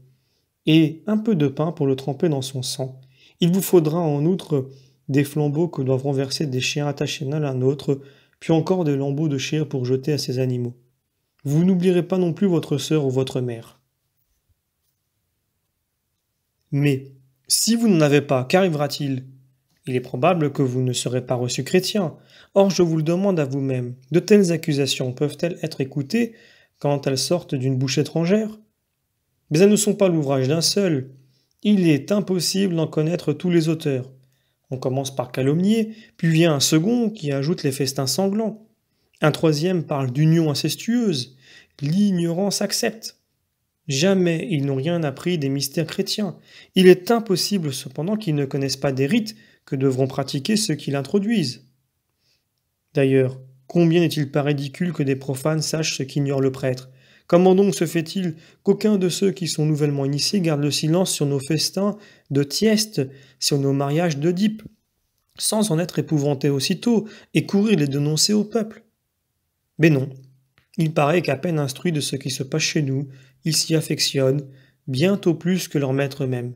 et un peu de pain pour le tremper dans son sang. Il vous faudra en outre des flambeaux que doivent renverser des chiens attachés l'un à l'autre, puis encore des lambeaux de chair pour jeter à ces animaux. Vous n'oublierez pas non plus votre sœur ou votre mère. Mais, si vous n'en avez pas, qu'arrivera-t-il? Il est probable que vous ne serez pas reçu chrétien. Or, je vous le demande à vous-même, de telles accusations peuvent-elles être écoutées quand elles sortent d'une bouche étrangère? Mais elles ne sont pas l'ouvrage d'un seul. Il est impossible d'en connaître tous les auteurs. On commence par calomnier, puis vient un second qui ajoute les festins sanglants. Un troisième parle d'union incestueuse. L'ignorance accepte. Jamais ils n'ont rien appris des mystères chrétiens. Il est impossible cependant qu'ils ne connaissent pas des rites que devront pratiquer ceux qui l'introduisent. D'ailleurs, combien n'est-il pas ridicule que des profanes sachent ce qu'ignore le prêtre? Comment donc se fait-il qu'aucun de ceux qui sont nouvellement initiés garde le silence sur nos festins de tieste, sur nos mariages d'Oedipe, sans en être épouvanté aussitôt et courir les dénoncer au peuple? Mais non, il paraît qu'à peine instruits de ce qui se passe chez nous, ils s'y affectionnent, bientôt plus que leur maître même.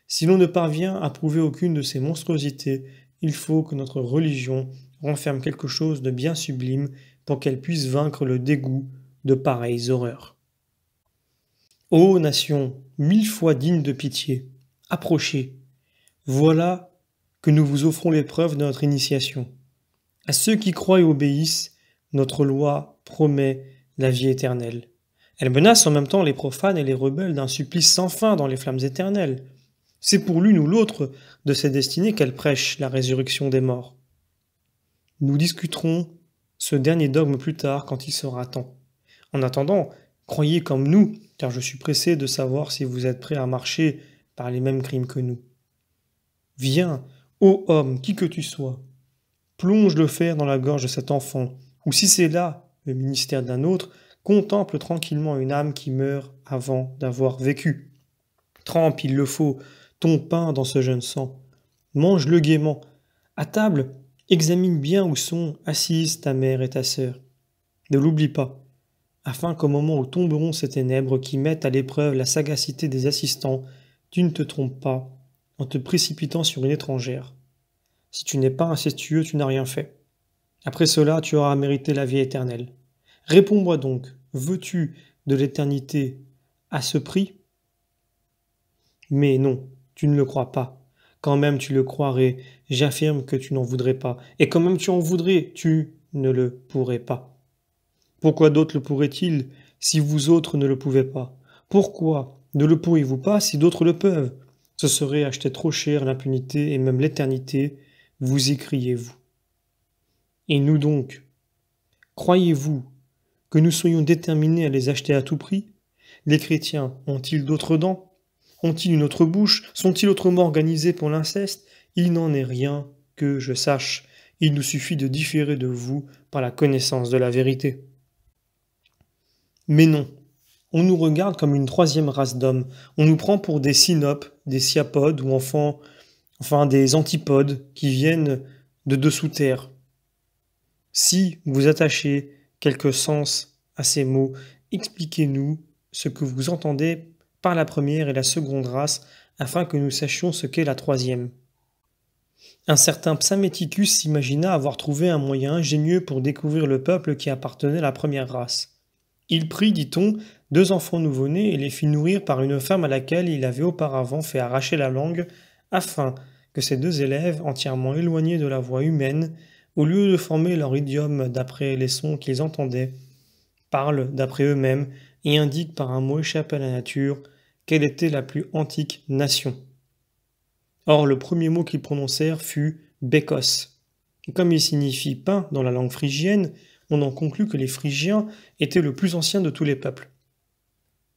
Si l'on ne parvient à prouver aucune de ces monstruosités, il faut que notre religion renferme quelque chose de bien sublime pour qu'elle puisse vaincre le dégoût de pareilles horreurs. Ô nation, 1000 fois digne de pitié, approchez. Voilà que nous vous offrons les preuves de notre initiation. À ceux qui croient et obéissent, notre loi promet la vie éternelle. Elle menace en même temps les profanes et les rebelles d'un supplice sans fin dans les flammes éternelles. C'est pour l'une ou l'autre de ces destinées qu'elle prêche la résurrection des morts. Nous discuterons ce dernier dogme plus tard quand il sera temps. En attendant, croyez comme nous, car je suis pressé de savoir si vous êtes prêts à marcher par les mêmes crimes que nous. Viens, ô homme, qui que tu sois, plonge le fer dans la gorge de cet enfant, ou si c'est là le ministère d'un autre, contemple tranquillement une âme qui meurt avant d'avoir vécu. Trempe, il le faut, ton pain dans ce jeune sang. Mange-le gaiement. À table, examine bien où sont assises ta mère et ta sœur. Ne l'oublie pas, afin qu'au moment où tomberont ces ténèbres qui mettent à l'épreuve la sagacité des assistants, tu ne te trompes pas en te précipitant sur une étrangère. Si tu n'es pas incestueux, tu n'as rien fait. Après cela, tu auras mérité la vie éternelle. Réponds-moi donc, veux-tu de l'éternité à ce prix? Mais non, tu ne le crois pas. Quand même tu le croirais, j'affirme que tu n'en voudrais pas. Et quand même tu en voudrais, tu ne le pourrais pas. Pourquoi d'autres le pourraient-ils si vous autres ne le pouvez pas? Pourquoi ne le pourriez-vous pas si d'autres le peuvent? Ce serait acheter trop cher l'impunité et même l'éternité, vous écriez-vous. Et nous donc, croyez-vous que nous soyons déterminés à les acheter à tout prix? Les chrétiens ont-ils d'autres dents? Ont-ils une autre bouche? Sont-ils autrement organisés pour l'inceste? Il n'en est rien que je sache. Il nous suffit de différer de vous par la connaissance de la vérité. Mais non, on nous regarde comme une troisième race d'hommes. On nous prend pour des synopes, des sciapodes ou enfin des antipodes qui viennent de dessous terre. Si vous attachez quelque sens à ces mots, expliquez-nous ce que vous entendez par la première et la seconde race, afin que nous sachions ce qu'est la troisième. Un certain Psaméticus s'imagina avoir trouvé un moyen ingénieux pour découvrir le peuple qui appartenait à la première race. Il prit, dit-on, 2 enfants nouveau-nés et les fit nourrir par une femme à laquelle il avait auparavant fait arracher la langue, afin que ces 2 élèves, entièrement éloignés de la voix humaine, au lieu de former leur idiome d'après les sons qu'ils entendaient, parlent d'après eux-mêmes et indiquent par un mot échappé à la nature quelle était la plus antique nation. Or, le premier mot qu'ils prononcèrent fut « békos ». Et comme il signifie « pain » dans la langue phrygienne, on en conclut que les Phrygiens étaient le plus ancien de tous les peuples.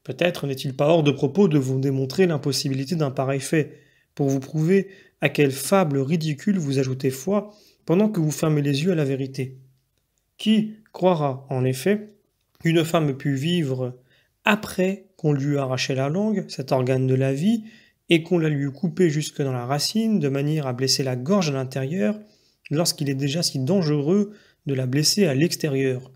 Peut-être n'est-il pas hors de propos de vous démontrer l'impossibilité d'un pareil fait, pour vous prouver à quelle fable ridicule vous ajoutez foi pendant que vous fermez les yeux à la vérité. Qui croira, en effet, qu'une femme put vivre après qu'on lui eut arraché la langue, cet organe de la vie, et qu'on la lui eût coupé jusque dans la racine, de manière à blesser la gorge à l'intérieur, lorsqu'il est déjà si dangereux de la blesser à l'extérieur.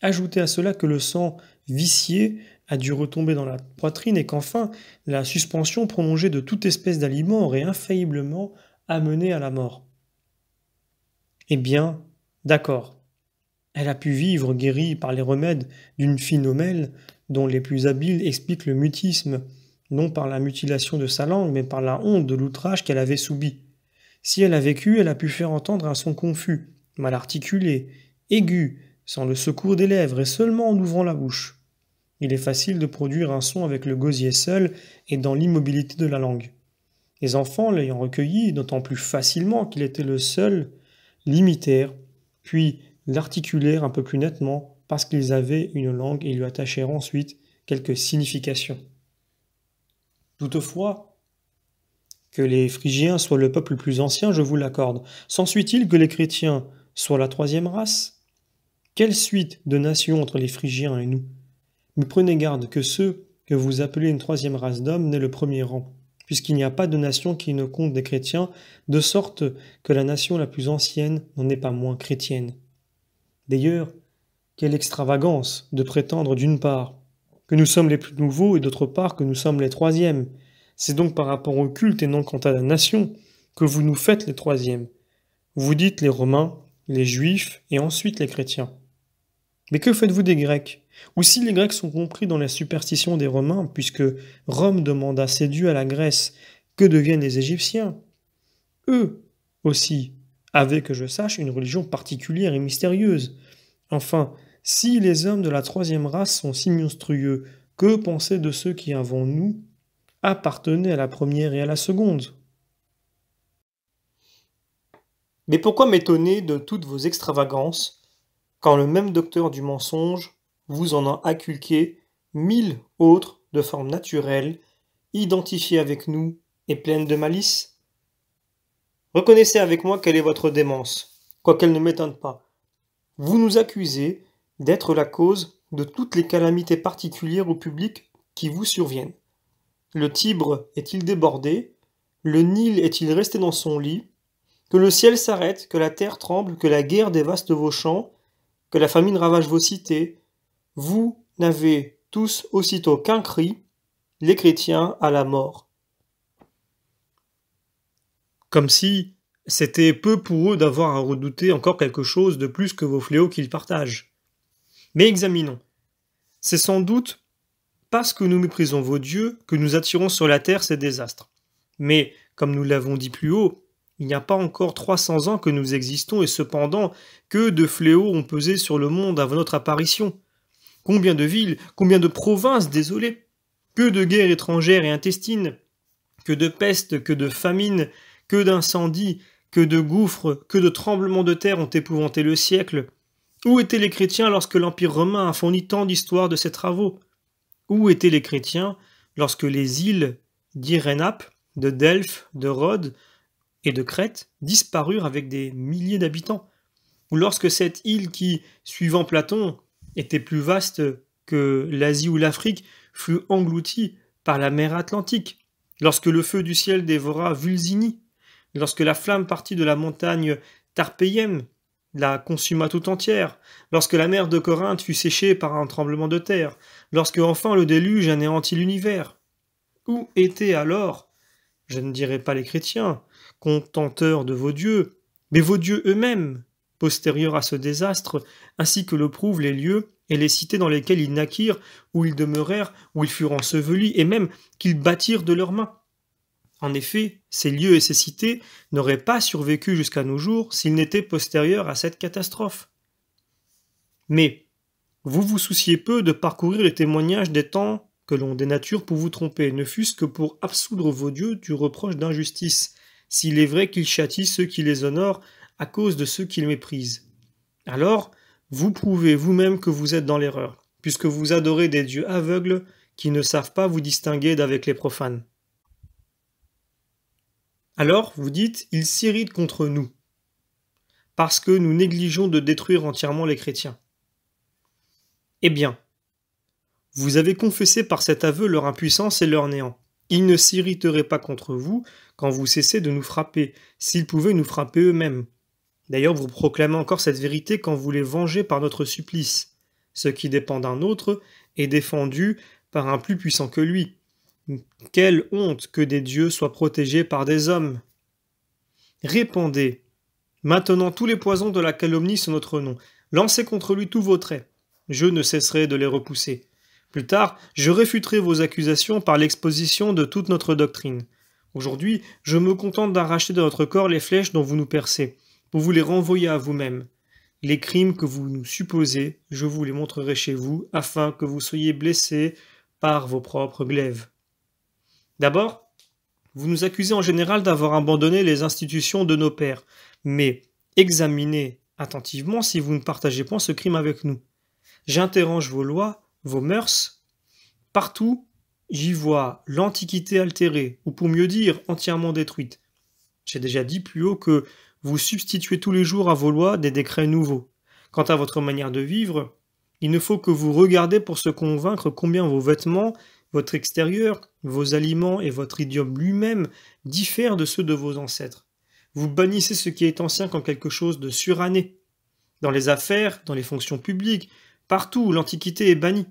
Ajoutez à cela que le sang vicié a dû retomber dans la poitrine et qu'enfin la suspension prolongée de toute espèce d'aliment aurait infailliblement amené à la mort. Eh bien, d'accord. Elle a pu vivre guérie par les remèdes d'une phénomèle dont les plus habiles expliquent le mutisme, non par la mutilation de sa langue, mais par la honte de l'outrage qu'elle avait subi. Si elle a vécu, elle a pu faire entendre un son confus, mal articulé, aigu, sans le secours des lèvres et seulement en ouvrant la bouche. Il est facile de produire un son avec le gosier seul et dans l'immobilité de la langue. Les enfants, l'ayant recueilli, d'autant plus facilement qu'il était le seul, l'imitèrent, puis l'articulèrent un peu plus nettement parce qu'ils avaient une langue et lui attachèrent ensuite quelques significations. Toutefois, que les Phrygiens soient le peuple le plus ancien, je vous l'accorde. S'ensuit-il que les chrétiens soient la troisième race? Quelle suite de nations entre les Phrygiens et nous? Mais prenez garde que ceux que vous appelez une troisième race d'hommes n'aient le premier rang, puisqu'il n'y a pas de nation qui ne compte des chrétiens, de sorte que la nation la plus ancienne n'en est pas moins chrétienne. D'ailleurs, quelle extravagance de prétendre d'une part que nous sommes les plus nouveaux et d'autre part que nous sommes les troisièmes. C'est donc par rapport au culte et non quant à la nation que vous nous faites les troisièmes. Vous dites les Romains, les Juifs et ensuite les chrétiens. Mais que faites-vous des Grecs? Ou si les Grecs sont compris dans la superstition des Romains, puisque Rome demanda ses dieux à la Grèce, que deviennent les Égyptiens? Eux aussi avaient, que je sache, une religion particulière et mystérieuse. Enfin, si les hommes de la troisième race sont si monstrueux, que penser de ceux qui, avant nous, appartenaient à la première et à la seconde? Mais pourquoi m'étonner de toutes vos extravagances? quand le même docteur du mensonge vous en a inculqué 1000 autres de forme naturelle, identifiées avec nous et pleines de malice? Reconnaissez avec moi quelle est votre démence, quoiqu'elle ne m'étonne pas. Vous nous accusez d'être la cause de toutes les calamités particulières ou publiques qui vous surviennent. Le Tibre est-il débordé? Le Nil est-il resté dans son lit? Que le ciel s'arrête, que la terre tremble, que la guerre dévaste vos champs, que la famine ravage vos cités? Vous n'avez tous aussitôt qu'un cri, les chrétiens à la mort. Comme si c'était peu pour eux d'avoir à redouter encore quelque chose de plus que vos fléaux qu'ils partagent. Mais examinons. C'est sans doute parce que nous méprisons vos dieux que nous attirons sur la terre ces désastres. Mais, comme nous l'avons dit plus haut, il n'y a pas encore 300 ans que nous existons et cependant, que de fléaux ont pesé sur le monde avant notre apparition. Combien de villes, combien de provinces désolées, que de guerres étrangères et intestines, que de pestes, que de famines, que d'incendies, que de gouffres, que de tremblements de terre ont épouvanté le siècle. Où étaient les chrétiens lorsque l'Empire romain a fourni tant d'histoires de ses travaux? Où étaient les chrétiens lorsque les îles d'Irénape, de Delphes, de Rhodes et de Crète disparurent avec des milliers d'habitants? Ou lorsque cette île qui, suivant Platon, était plus vaste que l'Asie ou l'Afrique, fut engloutie par la mer Atlantique? Lorsque le feu du ciel dévora Vulsini? Lorsque la flamme partit de la montagne Tarpéienne, la consuma tout entière, lorsque la mer de Corinthe fut séchée par un tremblement de terre, lorsque enfin le déluge anéantit l'univers? Où étaient alors, je ne dirais pas les chrétiens, contenteurs de vos dieux, mais vos dieux eux-mêmes, postérieurs à ce désastre, ainsi que le prouvent les lieux et les cités dans lesquelles ils naquirent, où ils demeurèrent, où ils furent ensevelis, et même qu'ils bâtirent de leurs mains? En effet, ces lieux et ces cités n'auraient pas survécu jusqu'à nos jours s'ils n'étaient postérieurs à cette catastrophe. Mais vous vous souciez peu de parcourir les témoignages des temps que l'on dénature pour vous tromper, ne fût-ce que pour absoudre vos dieux du reproche d'injustice, s'il est vrai qu'ils châtient ceux qui les honorent à cause de ceux qu'ils méprisent. Alors, vous prouvez vous-même que vous êtes dans l'erreur, puisque vous adorez des dieux aveugles qui ne savent pas vous distinguer d'avec les profanes. Alors, vous dites, ils s'irritent contre nous, parce que nous négligeons de détruire entièrement les chrétiens. Eh bien, vous avez confessé par cet aveu leur impuissance et leur néant. Ils ne s'irriteraient pas contre vous quand vous cessez de nous frapper, s'ils pouvaient nous frapper eux-mêmes. D'ailleurs, vous proclamez encore cette vérité quand vous les vengez par notre supplice. Ce qui dépend d'un autre est défendu par un plus puissant que lui. Quelle honte que des dieux soient protégés par des hommes! Répandez maintenant tous les poisons de la calomnie sur notre nom. Lancez contre lui tous vos traits. Je ne cesserai de les repousser. Plus tard, je réfuterai vos accusations par l'exposition de toute notre doctrine. Aujourd'hui, je me contente d'arracher de notre corps les flèches dont vous nous percez, pour vous les renvoyer à vous-même. Les crimes que vous nous supposez, je vous les montrerai chez vous, afin que vous soyez blessés par vos propres glaives. D'abord, vous nous accusez en général d'avoir abandonné les institutions de nos pères, mais examinez attentivement si vous ne partagez point ce crime avec nous. J'interroge vos lois, vos mœurs. Partout, j'y vois l'Antiquité altérée, ou pour mieux dire, entièrement détruite. J'ai déjà dit plus haut que vous substituez tous les jours à vos lois des décrets nouveaux. Quant à votre manière de vivre, il ne faut que vous regardiez pour se convaincre combien vos vêtements, votre extérieur, vos aliments et votre idiome lui-même diffèrent de ceux de vos ancêtres. Vous bannissez ce qui est ancien comme quelque chose de suranné. Dans les affaires, dans les fonctions publiques, partout où l'Antiquité est bannie.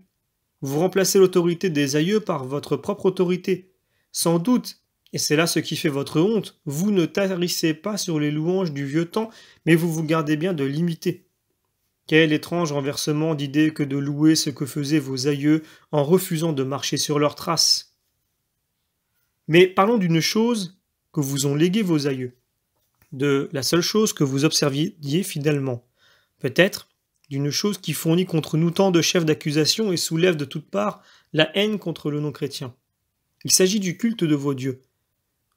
Vous remplacez l'autorité des aïeux par votre propre autorité. Sans doute, et c'est là ce qui fait votre honte, vous ne tarissez pas sur les louanges du vieux temps, mais vous vous gardez bien de l'imiter. Quel étrange renversement d'idées que de louer ce que faisaient vos aïeux en refusant de marcher sur leurs traces. Mais parlons d'une chose que vous ont léguée vos aïeux, de la seule chose que vous observiez fidèlement, peut-être d'une chose qui fournit contre nous tant de chefs d'accusation et soulève de toutes parts la haine contre le non-chrétien. Il s'agit du culte de vos dieux.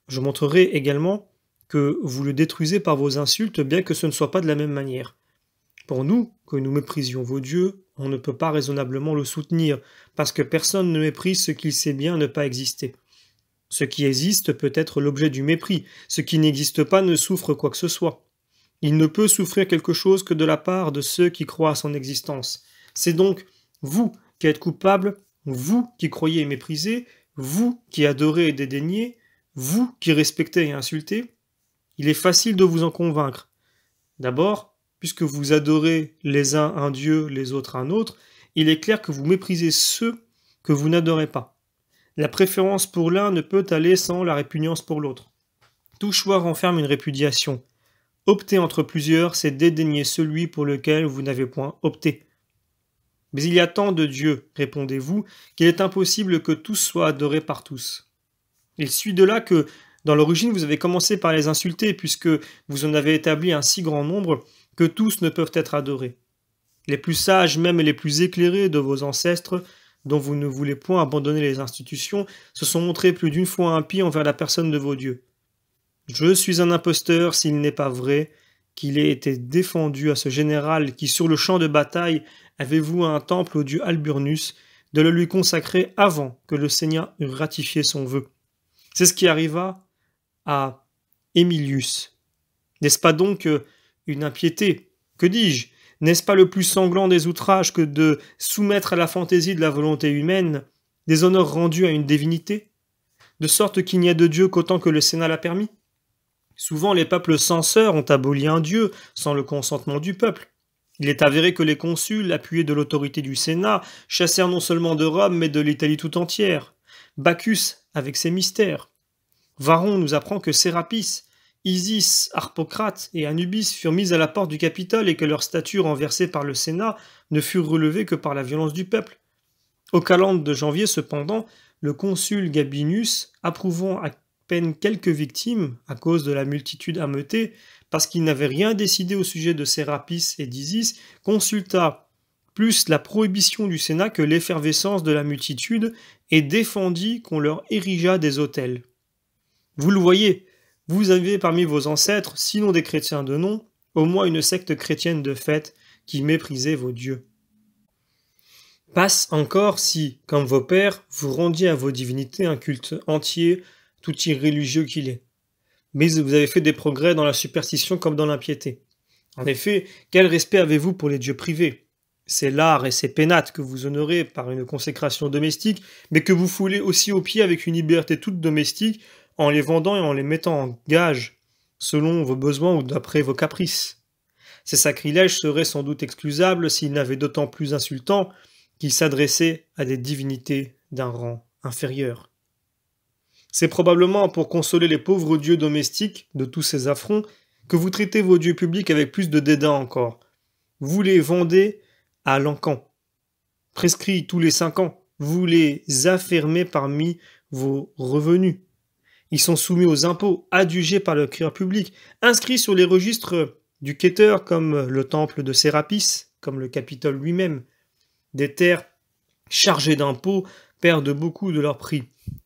Je montrerai également que vous le détruisez par vos insultes, bien que ce ne soit pas de la même manière. Pour nous, que nous méprisions vos dieux, on ne peut pas raisonnablement le soutenir, parce que personne ne méprise ce qu'il sait bien ne pas exister. Ce qui existe peut être l'objet du mépris, ce qui n'existe pas ne souffre quoi que ce soit. Il ne peut souffrir quelque chose que de la part de ceux qui croient à son existence. C'est donc vous qui êtes coupable, vous qui croyez et méprisez, vous qui adorez et dédaignez, vous qui respectez et insultez. Il est facile de vous en convaincre. D'abord, puisque vous adorez les uns un Dieu, les autres un autre, il est clair que vous méprisez ceux que vous n'adorez pas. La préférence pour l'un ne peut aller sans la répugnance pour l'autre. Tout choix renferme une répudiation. Opter entre plusieurs, c'est dédaigner celui pour lequel vous n'avez point opté. Mais il y a tant de dieux, répondez-vous, qu'il est impossible que tous soient adorés par tous. Il suit de là que, dans l'origine, vous avez commencé par les insulter, puisque vous en avez établi un si grand nombre que tous ne peuvent être adorés. Les plus sages, même les plus éclairés de vos ancêtres, dont vous ne voulez point abandonner les institutions, se sont montrés plus d'une fois impies envers la personne de vos dieux. Je suis un imposteur s'il n'est pas vrai qu'il ait été défendu à ce général qui, sur le champ de bataille, avait voué un temple au dieu Alburnus, de le lui consacrer avant que le Seigneur eût ratifié son vœu. C'est ce qui arriva à Émilius. N'est-ce pas donc une impiété? Que dis-je? N'est-ce pas le plus sanglant des outrages que de soumettre à la fantaisie de la volonté humaine des honneurs rendus à une divinité, de sorte qu'il n'y a de Dieu qu'autant que le Sénat l'a permis? Souvent les peuples censeurs ont aboli un dieu sans le consentement du peuple. Il est avéré que les consuls, appuyés de l'autorité du Sénat, chassèrent non seulement de Rome, mais de l'Italie tout entière. Bacchus, avec ses mystères. Varron nous apprend que Sérapis, Isis, Harpocrate et Anubis furent mis à la porte du Capitole et que leurs statues renversées par le Sénat ne furent relevées que par la violence du peuple. Au calende de janvier, cependant, le consul Gabinius, approuvant à peine quelques victimes à cause de la multitude ameutée, parce qu'il n'avait rien décidé au sujet de Sérapis et d'Isis, consulta plus la prohibition du Sénat que l'effervescence de la multitude et défendit qu'on leur érigeât des autels. Vous le voyez, vous avez parmi vos ancêtres, sinon des chrétiens de nom, au moins une secte chrétienne de fait qui méprisait vos dieux. Passe encore si, comme vos pères, vous rendiez à vos divinités un culte entier, tout irréligieux qu'il est. Mais vous avez fait des progrès dans la superstition comme dans l'impiété. En effet, quel respect avez-vous pour les dieux privés? C'est l'art et ses pénates que vous honorez par une consécration domestique, mais que vous foulez aussi aux pieds avec une liberté toute domestique, en les vendant et en les mettant en gage, selon vos besoins ou d'après vos caprices. Ces sacrilèges seraient sans doute excusables s'ils n'avaient d'autant plus insultant qu'ils s'adressaient à des divinités d'un rang inférieur. C'est probablement pour consoler les pauvres dieux domestiques de tous ces affronts que vous traitez vos dieux publics avec plus de dédain encore. Vous les vendez à l'encan. Prescrits tous les 5 ans, vous les affermez parmi vos revenus. Ils sont soumis aux impôts, adjugés par le crieur public, inscrits sur les registres du quêteur comme le temple de Sérapis, comme le Capitole lui-même. Des terres chargées d'impôts perdent beaucoup de leur prix.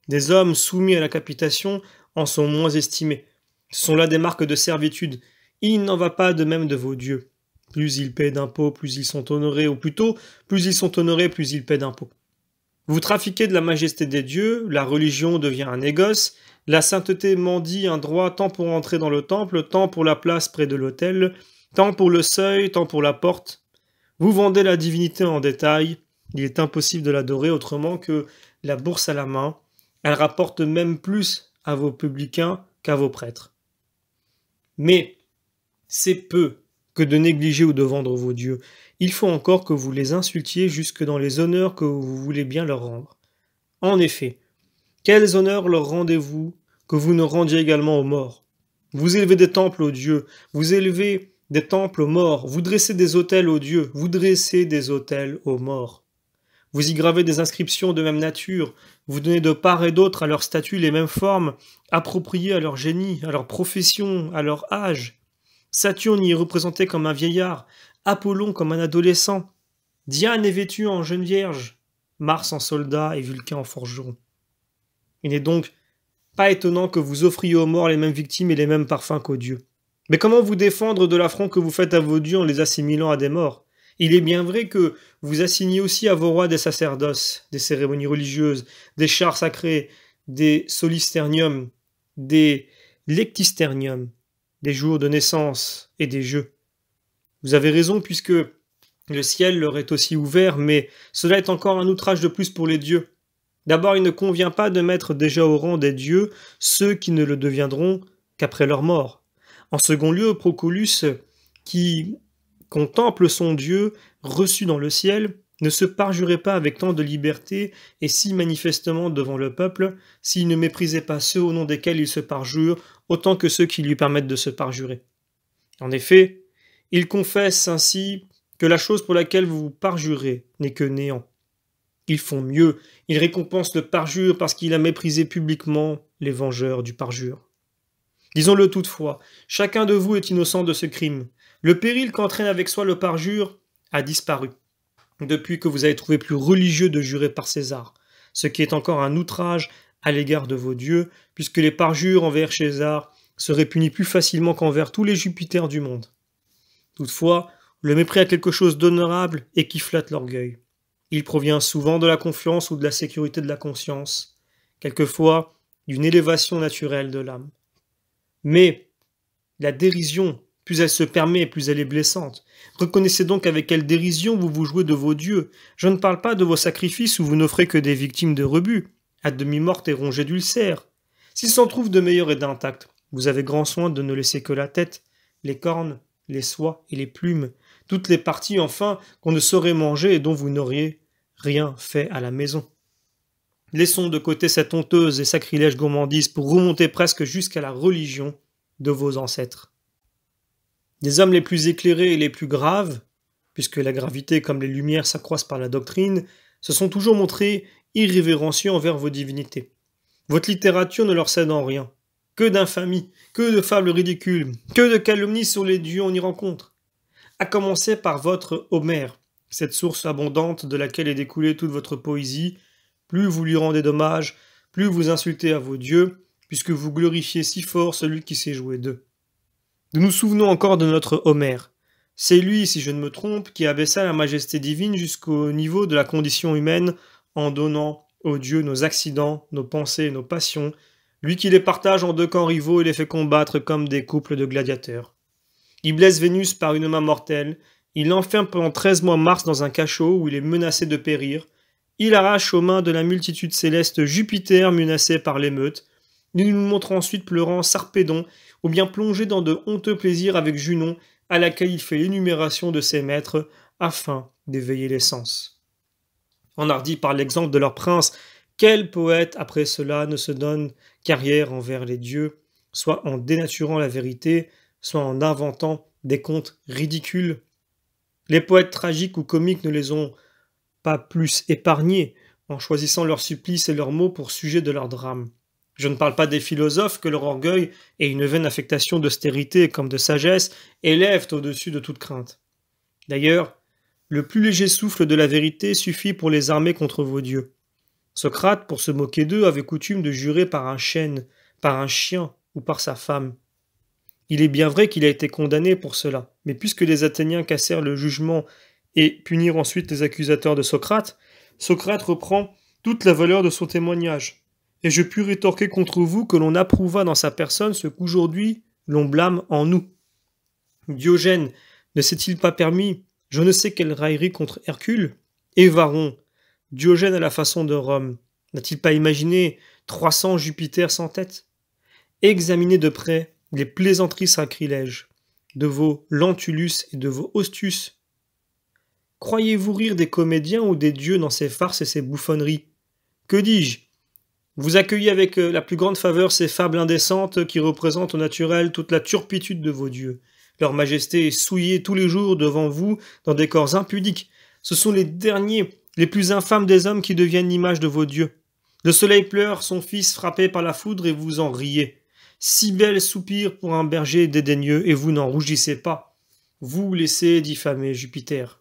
Des hommes soumis à la capitation en sont moins estimés. Ce sont là des marques de servitude. Il n'en va pas de même de vos dieux. Plus ils paient d'impôts, plus ils sont honorés, ou plutôt, plus ils sont honorés, plus ils paient d'impôts. Vous trafiquez de la majesté des dieux, la religion devient un négoce, la sainteté mendie un droit tant pour entrer dans le temple, tant pour la place près de l'autel, tant pour le seuil, tant pour la porte. Vous vendez la divinité en détail, il est impossible de l'adorer autrement que la bourse à la main. Elle rapporte même plus à vos publicains qu'à vos prêtres. Mais c'est peu que de négliger ou de vendre vos dieux. Il faut encore que vous les insultiez jusque dans les honneurs que vous voulez bien leur rendre. En effet, quels honneurs leur rendez-vous que vous ne rendiez également aux morts? Vous élevez des temples aux dieux, vous élevez des temples aux morts, vous dressez des autels aux dieux, vous dressez des autels aux morts. Vous y gravez des inscriptions de même nature, vous donnez de part et d'autre à leurs statuts les mêmes formes, appropriées à leur génie, à leur profession, à leur âge. Saturne y est représenté comme un vieillard, Apollon comme un adolescent, Diane est vêtue en jeune vierge, Mars en soldat et Vulcain en forgeron. Il n'est donc pas étonnant que vous offriez aux morts les mêmes victimes et les mêmes parfums qu'aux dieux. Mais comment vous défendre de l'affront que vous faites à vos dieux en les assimilant à des morts? Il est bien vrai que vous assignez aussi à vos rois des sacerdoces, des cérémonies religieuses, des chars sacrés, des solisterniums, des lectisterniums, des jours de naissance et des jeux. Vous avez raison puisque le ciel leur est aussi ouvert, mais cela est encore un outrage de plus pour les dieux. D'abord, il ne convient pas de mettre déjà au rang des dieux ceux qui ne le deviendront qu'après leur mort. En second lieu, Procolus, qui contemple son Dieu reçu dans le ciel, ne se parjurait pas avec tant de liberté et si manifestement devant le peuple, s'il ne méprisait pas ceux au nom desquels il se parjure, autant que ceux qui lui permettent de se parjurer. En effet, il confesse ainsi que la chose pour laquelle vous vous parjurez n'est que néant. Ils font mieux, ils récompensent le parjure parce qu'il a méprisé publiquement les vengeurs du parjure. Disons-le toutefois, chacun de vous est innocent de ce crime. Le péril qu'entraîne avec soi le parjure a disparu, depuis que vous avez trouvé plus religieux de jurer par César, ce qui est encore un outrage à l'égard de vos dieux, puisque les parjures envers César seraient punis plus facilement qu'envers tous les Jupiters du monde. Toutefois, le mépris a quelque chose d'honorable et qui flatte l'orgueil. Il provient souvent de la confiance ou de la sécurité de la conscience, quelquefois d'une élévation naturelle de l'âme. Mais la dérision, plus elle se permet, plus elle est blessante. Reconnaissez donc avec quelle dérision vous vous jouez de vos dieux. Je ne parle pas de vos sacrifices où vous n'offrez que des victimes de rebut, à demi mortes et rongées d'ulcères. S'il s'en trouve de meilleurs et d'intacts, vous avez grand soin de ne laisser que la tête, les cornes, les soies et les plumes, toutes les parties enfin qu'on ne saurait manger et dont vous n'auriez rien fait à la maison. Laissons de côté cette honteuse et sacrilège gourmandise pour remonter presque jusqu'à la religion de vos ancêtres. Les hommes les plus éclairés et les plus graves, puisque la gravité comme les lumières s'accroissent par la doctrine, se sont toujours montrés irrévérencieux envers vos divinités. Votre littérature ne leur cède en rien. Que d'infamie, que de fables ridicules, que de calomnies sur les dieux on y rencontre. À commencer par votre Homère, cette source abondante de laquelle est découlée toute votre poésie. Plus vous lui rendez dommage, plus vous insultez à vos dieux, puisque vous glorifiez si fort celui qui s'est joué d'eux. Nous nous souvenons encore de notre Homère. C'est lui, si je ne me trompe, qui abaissa la majesté divine jusqu'au niveau de la condition humaine en donnant aux dieux nos accidents, nos pensées et nos passions, lui qui les partage en deux camps rivaux et les fait combattre comme des couples de gladiateurs. Il blesse Vénus par une main mortelle, il l'enferme pendant 13 mois Mars dans un cachot où il est menacé de périr, il arrache aux mains de la multitude céleste Jupiter menacé par l'émeute, il nous montre ensuite pleurant Sarpédon, ou bien plongé dans de honteux plaisirs avec Junon, à laquelle il fait l'énumération de ses maîtres, afin d'éveiller les sens. Enhardi par l'exemple de leur prince, quel poète après cela ne se donne carrière envers les dieux, soit en dénaturant la vérité, soit en inventant des contes ridicules? Les poètes tragiques ou comiques ne les ont pas plus épargnés, en choisissant leurs supplices et leurs mots pour sujet de leurs drames. Je ne parle pas des philosophes que leur orgueil et une vaine affectation d'austérité comme de sagesse élèvent au-dessus de toute crainte. D'ailleurs, le plus léger souffle de la vérité suffit pour les armer contre vos dieux. Socrate, pour se moquer d'eux, avait coutume de jurer par un chêne, par un chien ou par sa femme. Il est bien vrai qu'il a été condamné pour cela, mais puisque les Athéniens cassèrent le jugement et punirent ensuite les accusateurs de Socrate, Socrate reprend toute la valeur de son témoignage. Et je puis rétorquer contre vous que l'on approuva dans sa personne ce qu'aujourd'hui l'on blâme en nous. Diogène ne s'est-il pas permis je ne sais quelle raillerie contre Hercule? Et Varron, Diogène à la façon de Rome, n'a-t-il pas imaginé 300 Jupiters sans tête? Examinez de près les plaisanteries sacrilèges de vos Lentulus et de vos Ostus. Croyez-vous rire des comédiens ou des dieux dans ces farces et ces bouffonneries? Que dis-je? Vous accueillez avec la plus grande faveur ces fables indécentes qui représentent au naturel toute la turpitude de vos dieux. Leur majesté est souillée tous les jours devant vous dans des corps impudiques. Ce sont les derniers, les plus infâmes des hommes qui deviennent l'image de vos dieux. Le soleil pleure son fils frappé par la foudre et vous en riez. Cybèle soupire pour un berger dédaigneux et vous n'en rougissez pas. Vous laissez diffamer Jupiter.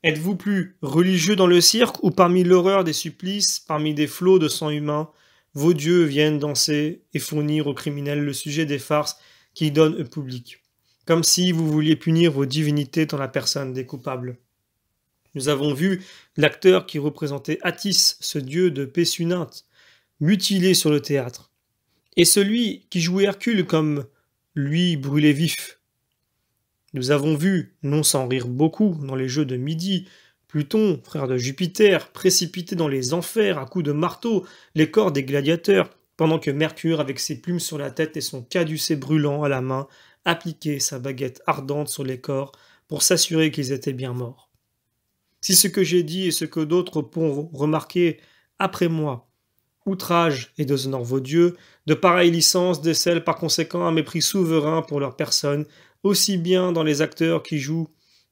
Êtes-vous plus religieux dans le cirque ou parmi l'horreur des supplices, parmi des flots de sang humain, vos dieux viennent danser et fournir aux criminels le sujet des farces qui donne au public, comme si vous vouliez punir vos divinités dans la personne des coupables. Nous avons vu l'acteur qui représentait Attis, ce dieu de Pessuninte, mutilé sur le théâtre, et celui qui jouait Hercule comme lui brûlé vif. Nous avons vu, non sans rire beaucoup, dans les jeux de midi, Pluton, frère de Jupiter, précipiter dans les enfers à coups de marteau les corps des gladiateurs, pendant que Mercure, avec ses plumes sur la tête et son caducée brûlant à la main, appliquait sa baguette ardente sur les corps pour s'assurer qu'ils étaient bien morts. Si ce que j'ai dit et ce que d'autres pourront remarquer après moi, outrage et déshonore vos dieux, de pareilles licences décèlent par conséquent un mépris souverain pour leur personne, aussi bien dans les acteurs qui jouent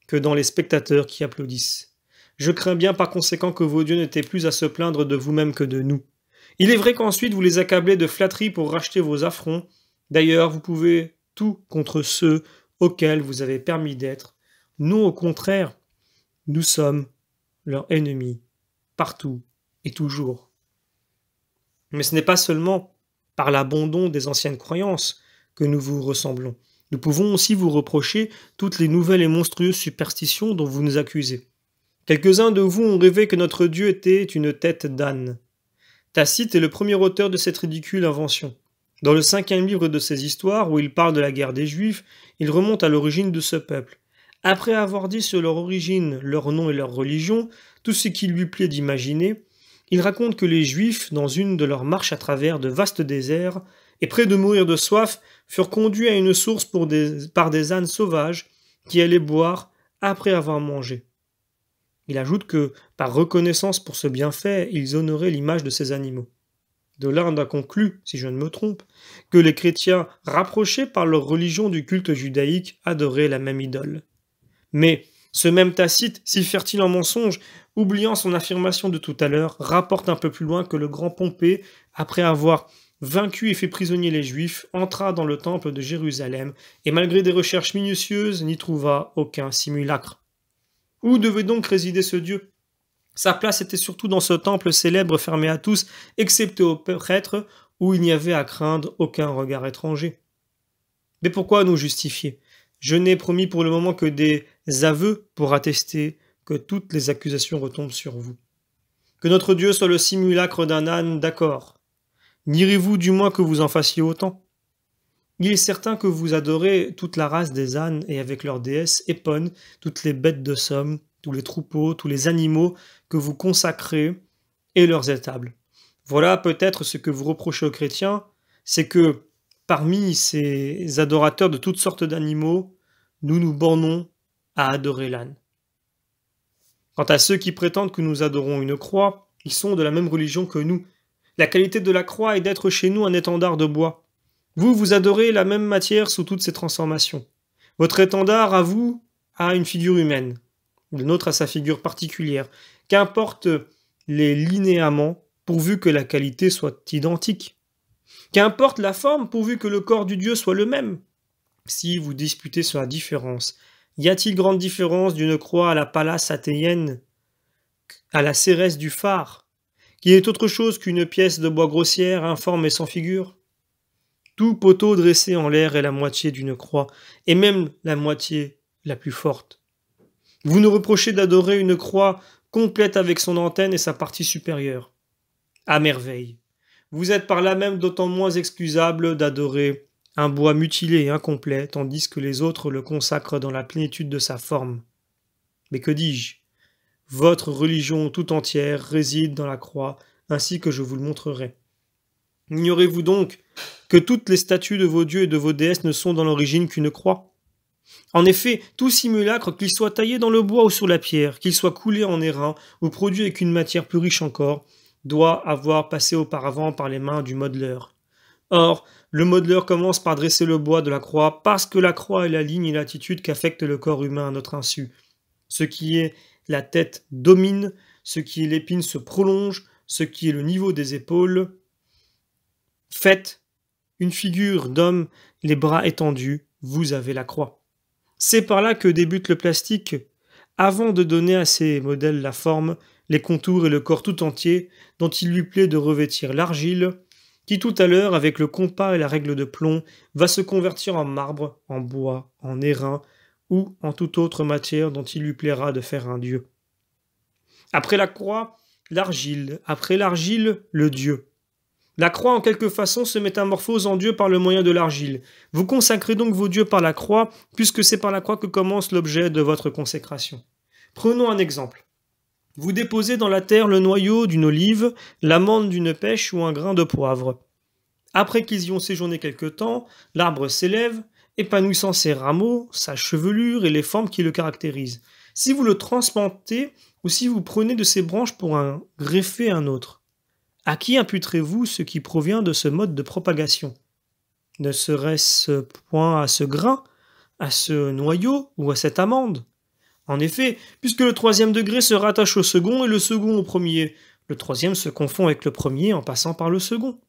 que dans les spectateurs qui applaudissent. Je crains bien par conséquent que vos dieux n'étaient plus à se plaindre de vous-même que de nous. Il est vrai qu'ensuite vous les accablez de flatteries pour racheter vos affronts. D'ailleurs, vous pouvez tout contre ceux auxquels vous avez permis d'être. Nous, au contraire, nous sommes leurs ennemis, partout et toujours. Mais ce n'est pas seulement par l'abandon des anciennes croyances que nous vous ressemblons. Nous pouvons aussi vous reprocher toutes les nouvelles et monstrueuses superstitions dont vous nous accusez. Quelques-uns de vous ont rêvé que notre Dieu était une tête d'âne. Tacite est le premier auteur de cette ridicule invention. Dans le 5e livre de ses histoires, où il parle de la guerre des Juifs, il remonte à l'origine de ce peuple. Après avoir dit sur leur origine, leur nom et leur religion, tout ce qu'il lui plaît d'imaginer, il raconte que les Juifs, dans une de leurs marches à travers de vastes déserts, et près de mourir de soif, furent conduits à une source par des ânes sauvages qui allaient boire après avoir mangé. Il ajoute que, par reconnaissance pour ce bienfait, ils honoraient l'image de ces animaux. De là on a conclu, si je ne me trompe, que les chrétiens, rapprochés par leur religion du culte judaïque, adoraient la même idole. Mais ce même Tacite, si fertile en mensonges, oubliant son affirmation de tout à l'heure, rapporte un peu plus loin que le grand Pompée, après avoir vaincu et fait prisonnier les Juifs, entra dans le temple de Jérusalem et malgré des recherches minutieuses, n'y trouva aucun simulacre. Où devait donc résider ce Dieu ? Sa place était surtout dans ce temple célèbre fermé à tous, excepté aux prêtres, où il n'y avait à craindre aucun regard étranger. Mais pourquoi nous justifier ? Je n'ai promis pour le moment que des aveux pour attester que toutes les accusations retombent sur vous. Que notre Dieu soit le simulacre d'un âne, d'accord. N'irez-vous du moins que vous en fassiez autant ? Il est certain que vous adorez toute la race des ânes et avec leur déesse Épone, toutes les bêtes de somme, tous les troupeaux, tous les animaux que vous consacrez et leurs étables. Voilà peut-être ce que vous reprochez aux chrétiens, c'est que parmi ces adorateurs de toutes sortes d'animaux, nous nous bornons à adorer l'âne. Quant à ceux qui prétendent que nous adorons une croix, ils sont de la même religion que nous. La qualité de la croix est d'être chez nous un étendard de bois. Vous adorez la même matière sous toutes ses transformations. Votre étendard, à vous, a une figure humaine. Le nôtre a sa figure particulière. Qu'importe les linéaments, pourvu que la qualité soit identique. Qu'importe la forme, pourvu que le corps du Dieu soit le même. Si vous disputez sur la différence, y a-t-il grande différence d'une croix à la Pallas athénienne, à la Cérès du phare, qui est autre chose qu'une pièce de bois grossière, informe et sans figure ? Tout poteau dressé en l'air est la moitié d'une croix, et même la moitié la plus forte. Vous nous reprochez d'adorer une croix complète avec son antenne et sa partie supérieure. À merveille. Vous êtes par là même d'autant moins excusable d'adorer un bois mutilé et incomplet, tandis que les autres le consacrent dans la plénitude de sa forme. Mais que dis-je ? Votre religion tout entière réside dans la croix, ainsi que je vous le montrerai. Ignorez-vous donc que toutes les statues de vos dieux et de vos déesses ne sont dans l'origine qu'une croix ? En effet, tout simulacre, qu'il soit taillé dans le bois ou sur la pierre, qu'il soit coulé en airain ou produit avec une matière plus riche encore, doit avoir passé auparavant par les mains du modeleur. Or, le modeleur commence par dresser le bois de la croix parce que la croix est la ligne et l'attitude qu'affecte le corps humain à notre insu. Ce qui est la tête domine, ce qui est l'épine se prolonge, ce qui est le niveau des épaules. Faites une figure d'homme, les bras étendus, vous avez la croix. C'est par là que débute le plastique, avant de donner à ces modèles la forme, les contours et le corps tout entier, dont il lui plaît de revêtir l'argile, qui tout à l'heure, avec le compas et la règle de plomb, va se convertir en marbre, en bois, en airain, ou en toute autre matière dont il lui plaira de faire un dieu. Après la croix, l'argile, après l'argile, le Dieu. La croix, en quelque façon, se métamorphose en Dieu par le moyen de l'argile. Vous consacrez donc vos dieux par la croix, puisque c'est par la croix que commence l'objet de votre consécration. Prenons un exemple. Vous déposez dans la terre le noyau d'une olive, l'amande d'une pêche ou un grain de poivre. Après qu'ils y ont séjourné quelque temps, l'arbre s'élève, épanouissant ses rameaux, sa chevelure et les formes qui le caractérisent. Si vous le transplantez ou si vous prenez de ses branches pour en greffer un autre, à qui imputerez-vous ce qui provient de ce mode de propagation? Ne serait-ce point à ce grain, à ce noyau ou à cette amande? En effet, puisque le troisième degré se rattache au second et le second au premier, le troisième se confond avec le premier en passant par le second.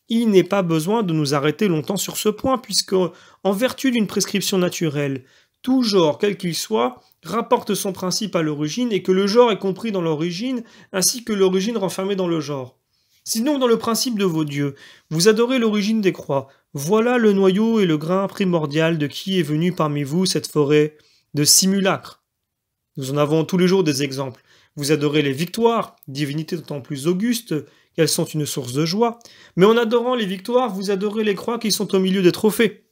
Il n'est pas besoin de nous arrêter longtemps sur ce point, puisque, en vertu d'une prescription naturelle, tout genre, quel qu'il soit, rapporte son principe à l'origine et que le genre est compris dans l'origine, ainsi que l'origine renfermée dans le genre. Si donc dans le principe de vos dieux, vous adorez l'origine des croix, voilà le noyau et le grain primordial de qui est venue parmi vous cette forêt de simulacres. Nous en avons tous les jours des exemples. Vous adorez les victoires, divinités d'autant plus augustes qu'elles sont une source de joie, mais en adorant les victoires, vous adorez les croix qui sont au milieu des trophées.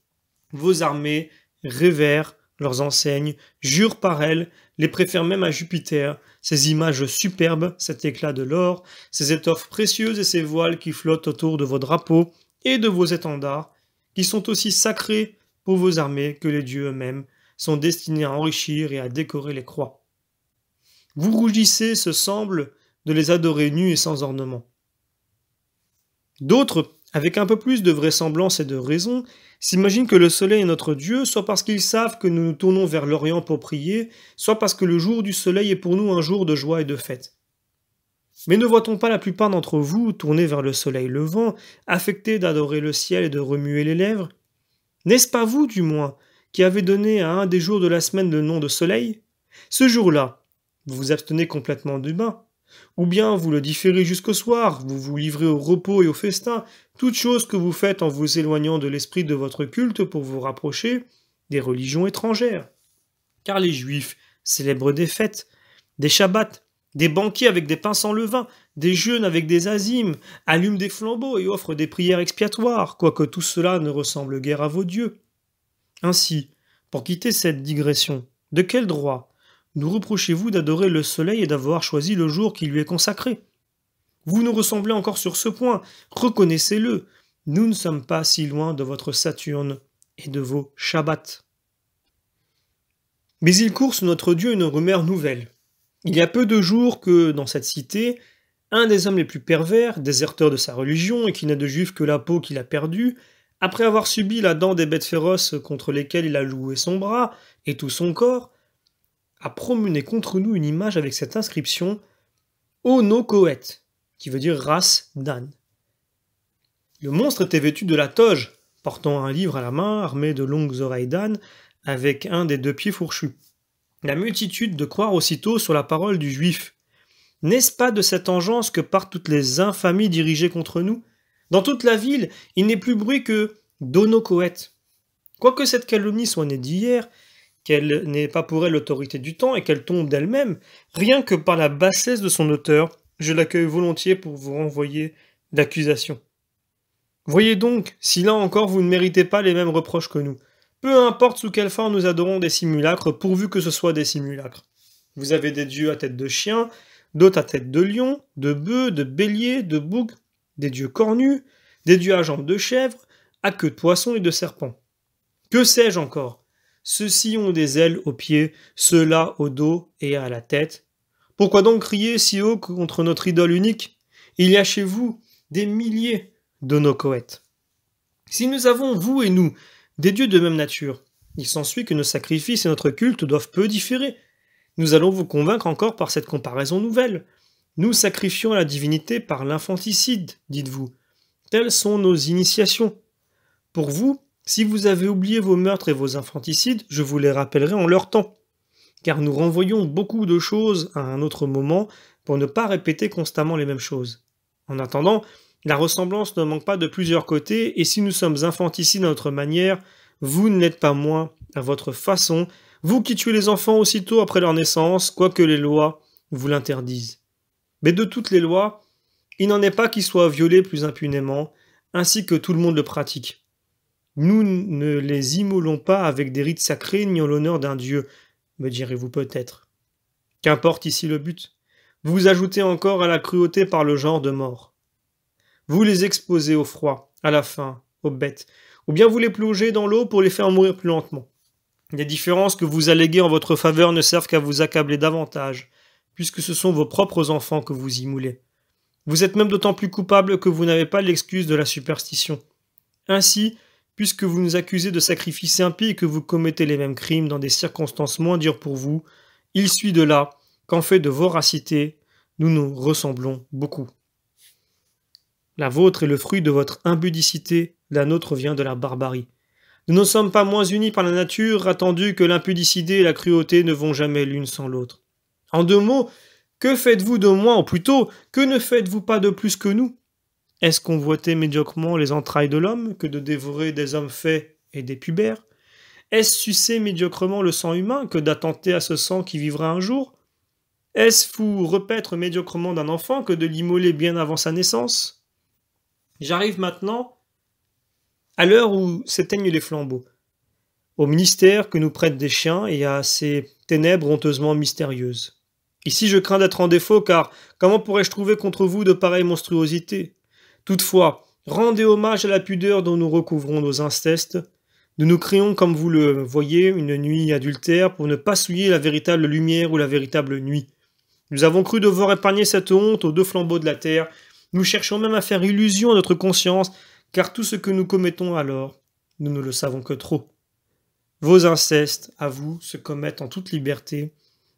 Vos armées révèrent leurs enseignes, jurent par elles, les préfèrent même à Jupiter, ces images superbes, cet éclat de l'or, ces étoffes précieuses et ces voiles qui flottent autour de vos drapeaux et de vos étendards, qui sont aussi sacrés pour vos armées que les dieux eux-mêmes, sont destinés à enrichir et à décorer les croix. Vous rougissez, ce semble, de les adorer nus et sans ornement. D'autres, avec un peu plus de vraisemblance et de raison, s'imaginent que le soleil est notre Dieu, soit parce qu'ils savent que nous nous tournons vers l'Orient pour prier, soit parce que le jour du soleil est pour nous un jour de joie et de fête. Mais ne voit-on pas la plupart d'entre vous tournés vers le soleil levant, affectés d'adorer le ciel et de remuer les lèvres? N'est-ce pas vous, du moins, qui avez donné à un des jours de la semaine le nom de soleil? Ce jour-là, vous vous abstenez complètement du bain. Ou bien vous le différez jusqu'au soir, vous vous livrez au repos et au festin, toute chose que vous faites en vous éloignant de l'esprit de votre culte pour vous rapprocher des religions étrangères. Car les Juifs célèbrent des fêtes, des shabbats, des banquets avec des pains sans levain, des jeûnes avec des azimes, allument des flambeaux et offrent des prières expiatoires, quoique tout cela ne ressemble guère à vos dieux. Ainsi, pour quitter cette digression, de quel droit nous reprochez-vous d'adorer le soleil et d'avoir choisi le jour qui lui est consacré? Vous nous ressemblez encore sur ce point, reconnaissez-le, nous ne sommes pas si loin de votre Saturne et de vos Shabbats. Mais il court sous notre Dieu une rumeur nouvelle. Il y a peu de jours que, dans cette cité, un des hommes les plus pervers, déserteur de sa religion et qui n'a de juif que la peau qu'il a perdue, après avoir subi la dent des bêtes féroces contre lesquelles il a loué son bras et tout son corps, a promené contre nous une image avec cette inscription Ono Kohet, qui veut dire race d'âne. Le monstre était vêtu de la toge, portant un livre à la main, armé de longues oreilles d'âne, avec un des deux pieds fourchus. La multitude de croire aussitôt sur la parole du juif. N'est-ce pas de cette engeance que partent toutes les infamies dirigées contre nous? Dans toute la ville, il n'est plus bruit que d'Ono Kohet. Quoique cette calomnie soit née d'hier, qu'elle n'ait pas pour elle l'autorité du temps et qu'elle tombe d'elle-même, rien que par la bassesse de son auteur, je l'accueille volontiers pour vous renvoyer l'accusation. Voyez donc, si là encore vous ne méritez pas les mêmes reproches que nous. Peu importe sous quelle forme nous adorons des simulacres, pourvu que ce soit des simulacres. Vous avez des dieux à tête de chien, d'autres à tête de lion, de bœuf, de bélier, de bouc, des dieux cornus, des dieux à jambes de chèvre, à queue de poisson et de serpent. Que sais-je encore? Ceux-ci ont des ailes aux pieds, ceux-là au dos et à la tête. Pourquoi donc crier si haut contre notre idole unique? Il y a chez vous des milliers d'Onokohet. Si nous avons, vous et nous, des dieux de même nature, il s'ensuit que nos sacrifices et notre culte doivent peu différer. Nous allons vous convaincre encore par cette comparaison nouvelle. Nous sacrifions à la divinité par l'infanticide, dites-vous. Telles sont nos initiations. Pour vous, si vous avez oublié vos meurtres et vos infanticides, je vous les rappellerai en leur temps, car nous renvoyons beaucoup de choses à un autre moment pour ne pas répéter constamment les mêmes choses. En attendant, La ressemblance ne manque pas de plusieurs côtés, et si nous sommes infanticides à notre manière, vous ne l'êtes pas moins à votre façon, vous qui tuez les enfants aussitôt après leur naissance, quoique les lois vous l'interdisent. Mais de toutes les lois, il n'en est pas qui soient violées plus impunément, ainsi que tout le monde le pratique. Nous ne les immolons pas avec des rites sacrés ni en l'honneur d'un dieu, me direz-vous peut-être. Qu'importe ici le but. Vous ajoutez encore à la cruauté par le genre de mort. Vous les exposez au froid, à la faim, aux bêtes, ou bien vous les plongez dans l'eau pour les faire mourir plus lentement. Les différences que vous alléguez en votre faveur ne servent qu'à vous accabler davantage, puisque ce sont vos propres enfants que vous immolez. Vous êtes même d'autant plus coupable que vous n'avez pas l'excuse de la superstition. Ainsi, puisque vous nous accusez de sacrifices impies et que vous commettez les mêmes crimes dans des circonstances moins dures pour vous, il suit de là qu'en fait de voracité, nous nous ressemblons beaucoup. La vôtre est le fruit de votre impudicité, la nôtre vient de la barbarie. Nous ne sommes pas moins unis par la nature, attendu que l'impudicité et la cruauté ne vont jamais l'une sans l'autre. En deux mots, que faites-vous de moins, ou plutôt, que ne faites-vous pas de plus que nous? Est-ce convoiter médiocrement les entrailles de l'homme que de dévorer des hommes faits et des pubères? Est-ce sucer médiocrement le sang humain que d'attenter à ce sang qui vivra un jour? Est-ce vous repaître médiocrement d'un enfant que de l'immoler bien avant sa naissance? J'arrive maintenant à l'heure où s'éteignent les flambeaux, au ministère que nous prêtent des chiens et à ces ténèbres honteusement mystérieuses. Ici je crains d'être en défaut, car comment pourrais-je trouver contre vous de pareilles monstruosités? Toutefois, rendez hommage à la pudeur dont nous recouvrons nos incestes. Nous nous créons, comme vous le voyez, une nuit adultère pour ne pas souiller la véritable lumière ou la véritable nuit. Nous avons cru devoir épargner cette honte aux deux flambeaux de la terre. Nous cherchons même à faire illusion à notre conscience, car tout ce que nous commettons alors, nous ne le savons que trop. Vos incestes, à vous, se commettent en toute liberté,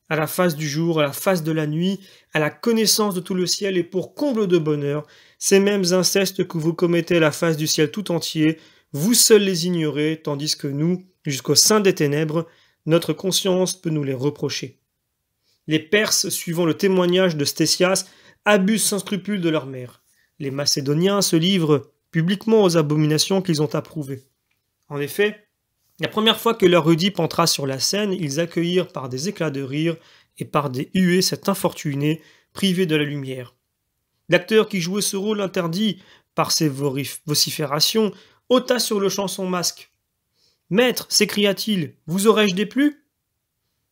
à la face du jour, à la face de la nuit, à la connaissance de tout le ciel, et pour comble de bonheur, ces mêmes incestes que vous commettez à la face du ciel tout entier, vous seuls les ignorez, tandis que nous, jusqu'au sein des ténèbres, notre conscience peut nous les reprocher. Les Perses, suivant le témoignage de Stésias, abusent sans scrupule de leur mère. Les Macédoniens se livrent publiquement aux abominations qu'ils ont approuvées. En effet, la première fois que leur Oedipe entra sur la scène, ils accueillirent par des éclats de rire et par des huées cet infortuné privé de la lumière. L'acteur qui jouait ce rôle interdit par ses vociférations ôta sur le champ son masque. « Maître, s'écria-t-il, vous aurais-je déplu ?»«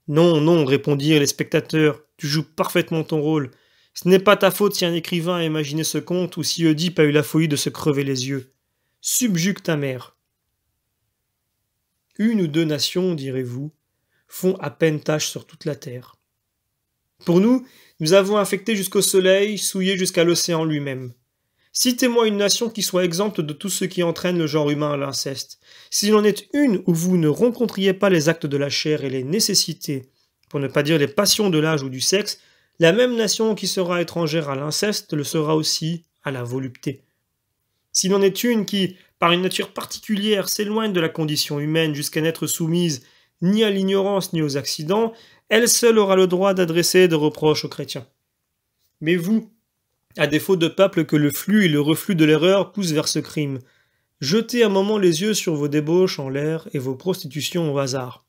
Non, non, répondirent les spectateurs, tu joues parfaitement ton rôle. Ce n'est pas ta faute si un écrivain a imaginé ce conte ou si Oedipe a eu la folie de se crever les yeux. Subjugue ta mère. » Une ou deux nations, direz-vous, font à peine tache sur toute la terre. Pour nous, nous avons affecté jusqu'au soleil, souillé jusqu'à l'océan lui-même. Citez-moi une nation qui soit exempte de tout ce qui entraîne le genre humain à l'inceste. S'il en est une où vous ne rencontriez pas les actes de la chair et les nécessités, pour ne pas dire les passions de l'âge ou du sexe, la même nation qui sera étrangère à l'inceste le sera aussi à la volupté. S'il en est une qui, par une nature particulière, s'éloigne de la condition humaine jusqu'à n'être soumise ni à l'ignorance ni aux accidents, elle seule aura le droit d'adresser des reproches aux chrétiens. Mais vous, à défaut de peuple que le flux et le reflux de l'erreur poussent vers ce crime, jetez un moment les yeux sur vos débauches en l'air et vos prostitutions au hasard.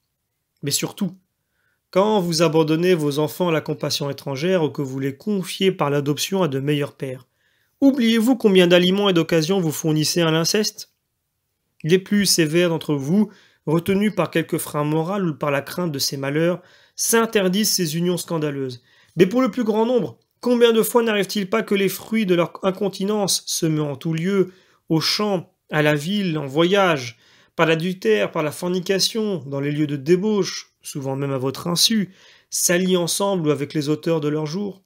Mais surtout, quand vous abandonnez vos enfants à la compassion étrangère ou que vous les confiez par l'adoption à de meilleurs pères, oubliez-vous combien d'aliments et d'occasions vous fournissez à l'inceste? Les plus sévères d'entre vous, retenus par quelque frein moral ou par la crainte de ces malheurs, s'interdisent ces unions scandaleuses. Mais pour le plus grand nombre, combien de fois n'arrive-t-il pas que les fruits de leur incontinence, semés en tout lieu, aux champs, à la ville, en voyage, par l'adultère, par la fornication, dans les lieux de débauche, souvent même à votre insu, s'allient ensemble ou avec les auteurs de leurs jours?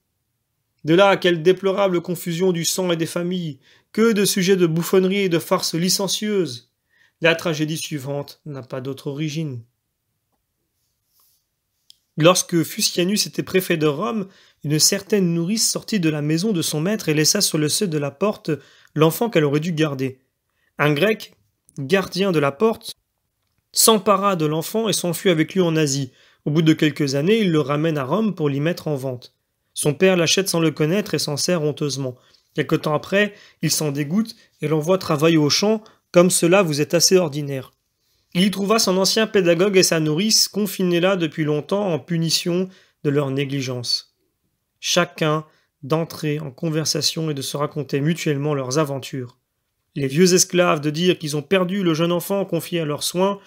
De là, quelle déplorable confusion du sang et des familles, que de sujets de bouffonnerie et de farces licencieuses. La tragédie suivante n'a pas d'autre origine. Lorsque Fusianus était préfet de Rome, une certaine nourrice sortit de la maison de son maître et laissa sur le seuil de la porte l'enfant qu'elle aurait dû garder. Un Grec, gardien de la porte, s'empara de l'enfant et s'enfuit avec lui en Asie. Au bout de quelques années, il le ramène à Rome pour l'y mettre en vente. Son père l'achète sans le connaître et s'en sert honteusement. Quelque temps après, il s'en dégoûte et l'envoie travailler au champ, comme cela vous est assez ordinaire. Il y trouva son ancien pédagogue et sa nourrice confinés là depuis longtemps en punition de leur négligence. Chacun d'entrer en conversation et de se raconter mutuellement leurs aventures. Les vieux esclaves de dire qu'ils ont perdu le jeune enfant confié à leurs soins,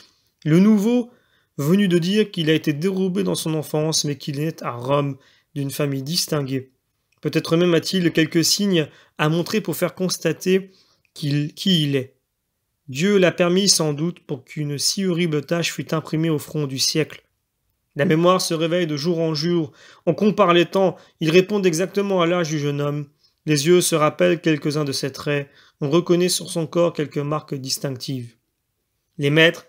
le nouveau venu de dire qu'il a été dérobé dans son enfance mais qu'il est à Rome d'une famille distinguée. Peut-être même a-t-il quelques signes à montrer pour faire constater qui il est. Dieu l'a permis sans doute pour qu'une si horrible tâche fût imprimée au front du siècle. La mémoire se réveille de jour en jour, on compare les temps, ils répondent exactement à l'âge du jeune homme. Les yeux se rappellent quelques-uns de ses traits, on reconnaît sur son corps quelques marques distinctives. Les maîtres,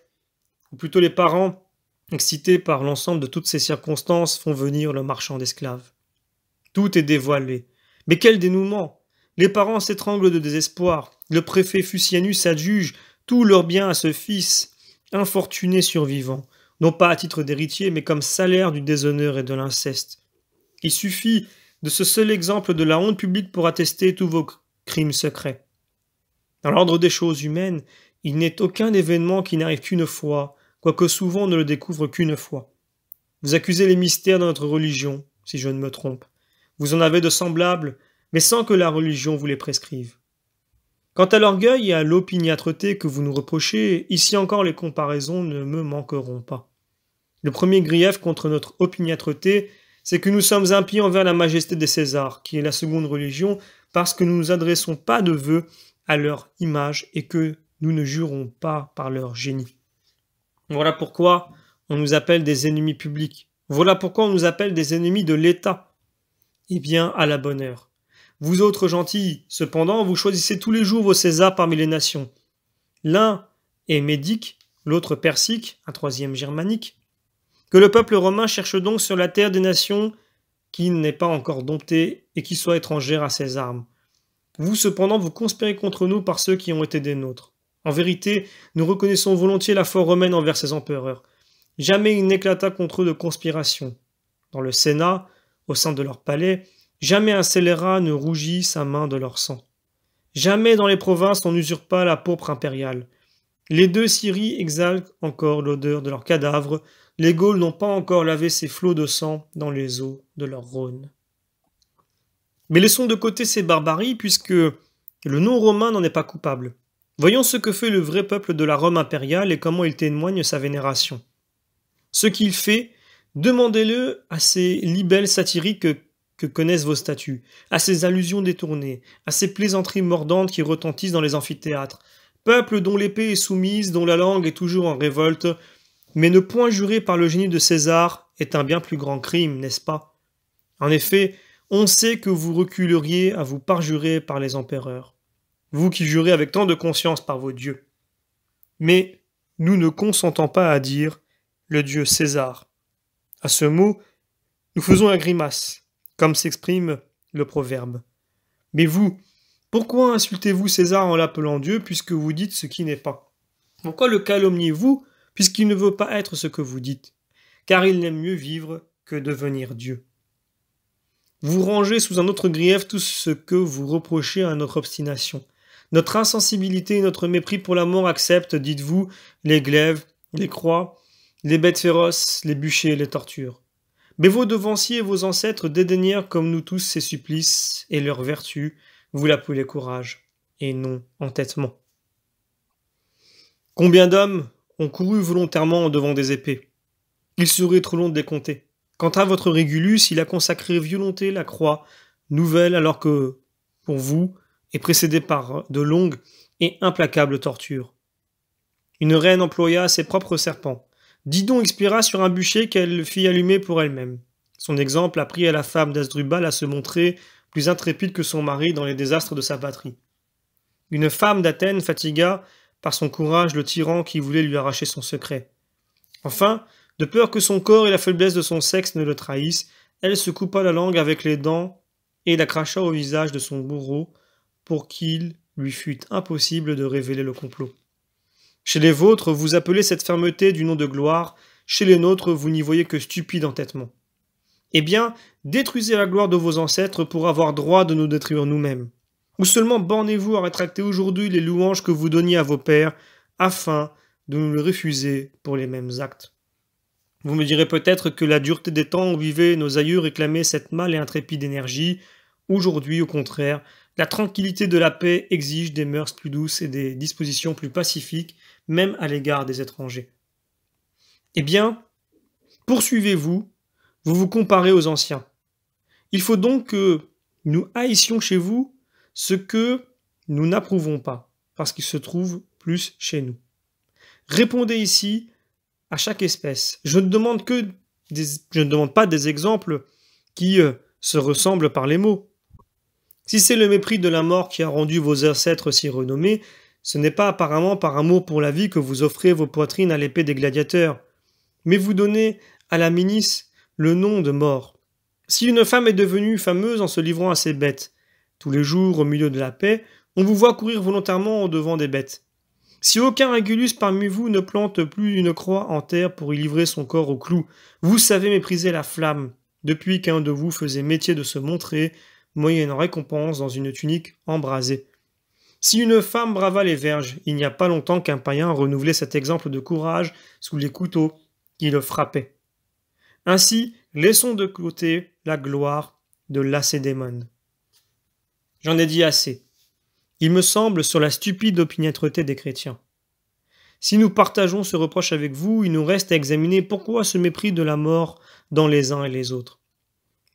ou plutôt les parents, excités par l'ensemble de toutes ces circonstances, font venir le marchand d'esclaves. Tout est dévoilé. Mais quel dénouement! Les parents s'étranglent de désespoir. Le préfet Fusianus adjuge tout leur bien à ce fils, infortuné survivant, non pas à titre d'héritier, mais comme salaire du déshonneur et de l'inceste. Il suffit de ce seul exemple de la honte publique pour attester tous vos crimes secrets. Dans l'ordre des choses humaines, il n'est aucun événement qui n'arrive qu'une fois, quoique souvent on ne le découvre qu'une fois. Vous accusez les mystères de notre religion, si je ne me trompe. Vous en avez de semblables, mais sans que la religion vous les prescrive. Quant à l'orgueil et à l'opiniâtreté que vous nous reprochez, ici encore les comparaisons ne me manqueront pas. Le premier grief contre notre opiniâtreté, c'est que nous sommes impies envers la majesté des Césars, qui est la seconde religion, parce que nous ne nous adressons pas de vœux à leur image et que nous ne jurons pas par leur génie. Voilà pourquoi on nous appelle des ennemis publics. Voilà pourquoi on nous appelle des ennemis de l'État. Eh bien, à la bonne heure. Vous autres gentils, cependant, vous choisissez tous les jours vos Césars parmi les nations. L'un est médique, l'autre persique, un troisième germanique. Que le peuple romain cherche donc sur la terre des nations qui n'est pas encore domptée et qui soit étrangère à ses armes. Vous, cependant, vous conspirez contre nous par ceux qui ont été des nôtres. En vérité, nous reconnaissons volontiers la foi romaine envers ses empereurs. Jamais il n'éclata contre eux de conspiration. Dans le Sénat, au sein de leur palais, jamais un scélérat ne rougit sa main de leur sang. Jamais dans les provinces on n'usurpa la pourpre impériale. Les deux Syries exhalent encore l'odeur de leurs cadavres, les Gaules n'ont pas encore lavé ces flots de sang dans les eaux de leur Rhône. Mais laissons de côté ces barbaries, puisque le nom romain n'en est pas coupable. Voyons ce que fait le vrai peuple de la Rome impériale et comment il témoigne sa vénération. Ce qu'il fait, demandez-le à ces libelles satiriques que connaissent vos statues, à ces allusions détournées, à ces plaisanteries mordantes qui retentissent dans les amphithéâtres. Peuple dont l'épée est soumise, dont la langue est toujours en révolte, mais ne point jurer par le génie de César est un bien plus grand crime, n'est-ce pas? En effet, on sait que vous reculeriez à vous parjurer par les empereurs, vous qui jurez avec tant de conscience par vos dieux. Mais nous ne consentons pas à dire le dieu César. À ce mot, nous faisons la grimace, comme s'exprime le proverbe. Mais vous, pourquoi insultez-vous César en l'appelant Dieu puisque vous dites ce qui n'est pas? Pourquoi le calomniez-vous puisqu'il ne veut pas être ce que vous dites? Car il aime mieux vivre que devenir Dieu. Vous rangez sous un autre grief tout ce que vous reprochez à notre obstination. Notre insensibilité et notre mépris pour la mort acceptent, dites-vous, les glaives, les croix, les bêtes féroces, les bûchers et les tortures. Mais vos devanciers et vos ancêtres dédaignèrent comme nous tous ces supplices, et leur vertu, vous l'appelez courage, et non entêtement. Combien d'hommes ont couru volontairement devant des épées? Il serait trop long de les compter. Quant à votre Régulus, il a consacré violenter la croix, nouvelle alors que, pour vous, est précédée par de longues et implacables tortures. Une reine employa ses propres serpents. Didon expira sur un bûcher qu'elle fit allumer pour elle-même. Son exemple apprit à la femme d'Asdrubal à se montrer plus intrépide que son mari dans les désastres de sa patrie. Une femme d'Athènes fatigua par son courage le tyran qui voulait lui arracher son secret. Enfin, de peur que son corps et la faiblesse de son sexe ne le trahissent, elle se coupa la langue avec les dents et la cracha au visage de son bourreau pour qu'il lui fût impossible de révéler le complot. Chez les vôtres, vous appelez cette fermeté du nom de gloire, chez les nôtres, vous n'y voyez que stupide entêtement. Eh bien, détruisez la gloire de vos ancêtres pour avoir droit de nous détruire nous-mêmes. Ou seulement bornez-vous à rétracter aujourd'hui les louanges que vous donniez à vos pères, afin de nous les refuser pour les mêmes actes. Vous me direz peut-être que la dureté des temps où vivaient nos aïeux réclamait cette mâle et intrépide énergie. Aujourd'hui, au contraire, la tranquillité de la paix exige des mœurs plus douces et des dispositions plus pacifiques, même à l'égard des étrangers. Eh bien, poursuivez-vous, vous vous comparez aux anciens. Il faut donc que nous haïssions chez vous ce que nous n'approuvons pas, parce qu'il se trouve plus chez nous. Répondez ici à chaque espèce. Je ne demande pas des exemples qui se ressemblent par les mots. Si c'est le mépris de la mort qui a rendu vos ancêtres si renommés, ce n'est pas apparemment par amour pour la vie que vous offrez vos poitrines à l'épée des gladiateurs, mais vous donnez à la milice le nom de mort. Si une femme est devenue fameuse en se livrant à ses bêtes, tous les jours au milieu de la paix, on vous voit courir volontairement au devant des bêtes. Si aucun Régulus parmi vous ne plante plus une croix en terre pour y livrer son corps au clou, vous savez mépriser la flamme, depuis qu'un de vous faisait métier de se montrer, moyennant récompense dans une tunique embrasée. Si une femme brava les verges, il n'y a pas longtemps qu'un païen renouvelait cet exemple de courage sous les couteaux qui le frappaient. Ainsi, laissons de côté la gloire de Lacédémone. J'en ai dit assez. Il me semble sur la stupide opiniâtreté des chrétiens. Si nous partageons ce reproche avec vous, il nous reste à examiner pourquoi ce mépris de la mort dans les uns et les autres.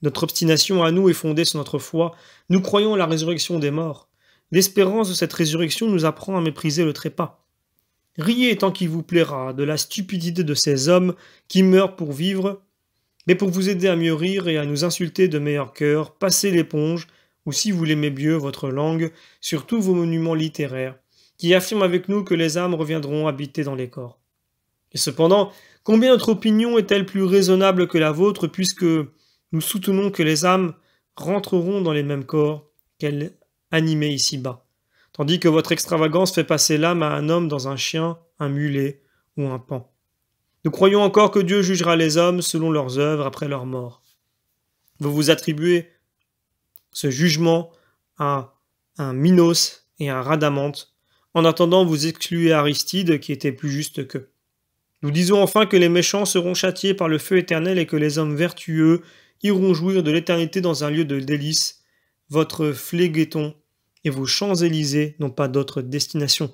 Notre obstination à nous est fondée sur notre foi. Nous croyons à la résurrection des morts. L'espérance de cette résurrection nous apprend à mépriser le trépas. Riez tant qu'il vous plaira de la stupidité de ces hommes qui meurent pour vivre, mais pour vous aider à mieux rire et à nous insulter de meilleur cœur, passez l'éponge, ou si vous l'aimez mieux, votre langue, sur tous vos monuments littéraires, qui affirment avec nous que les âmes reviendront habiter dans les corps. Et cependant, combien notre opinion est-elle plus raisonnable que la vôtre, puisque nous soutenons que les âmes rentreront dans les mêmes corps qu'elles animaient ici-bas, tandis que votre extravagance fait passer l'âme à un homme dans un chien, un mulet ou un paon. Nous croyons encore que Dieu jugera les hommes selon leurs œuvres après leur mort. Vous vous attribuez ce jugement à un Minos et un Rhadamante. En attendant, vous excluez Aristide qui était plus juste qu'eux. Nous disons enfin que les méchants seront châtiés par le feu éternel et que les hommes vertueux iront jouir de l'éternité dans un lieu de délices. Votre Phlégeton et vos Champs-Élysées n'ont pas d'autre destination.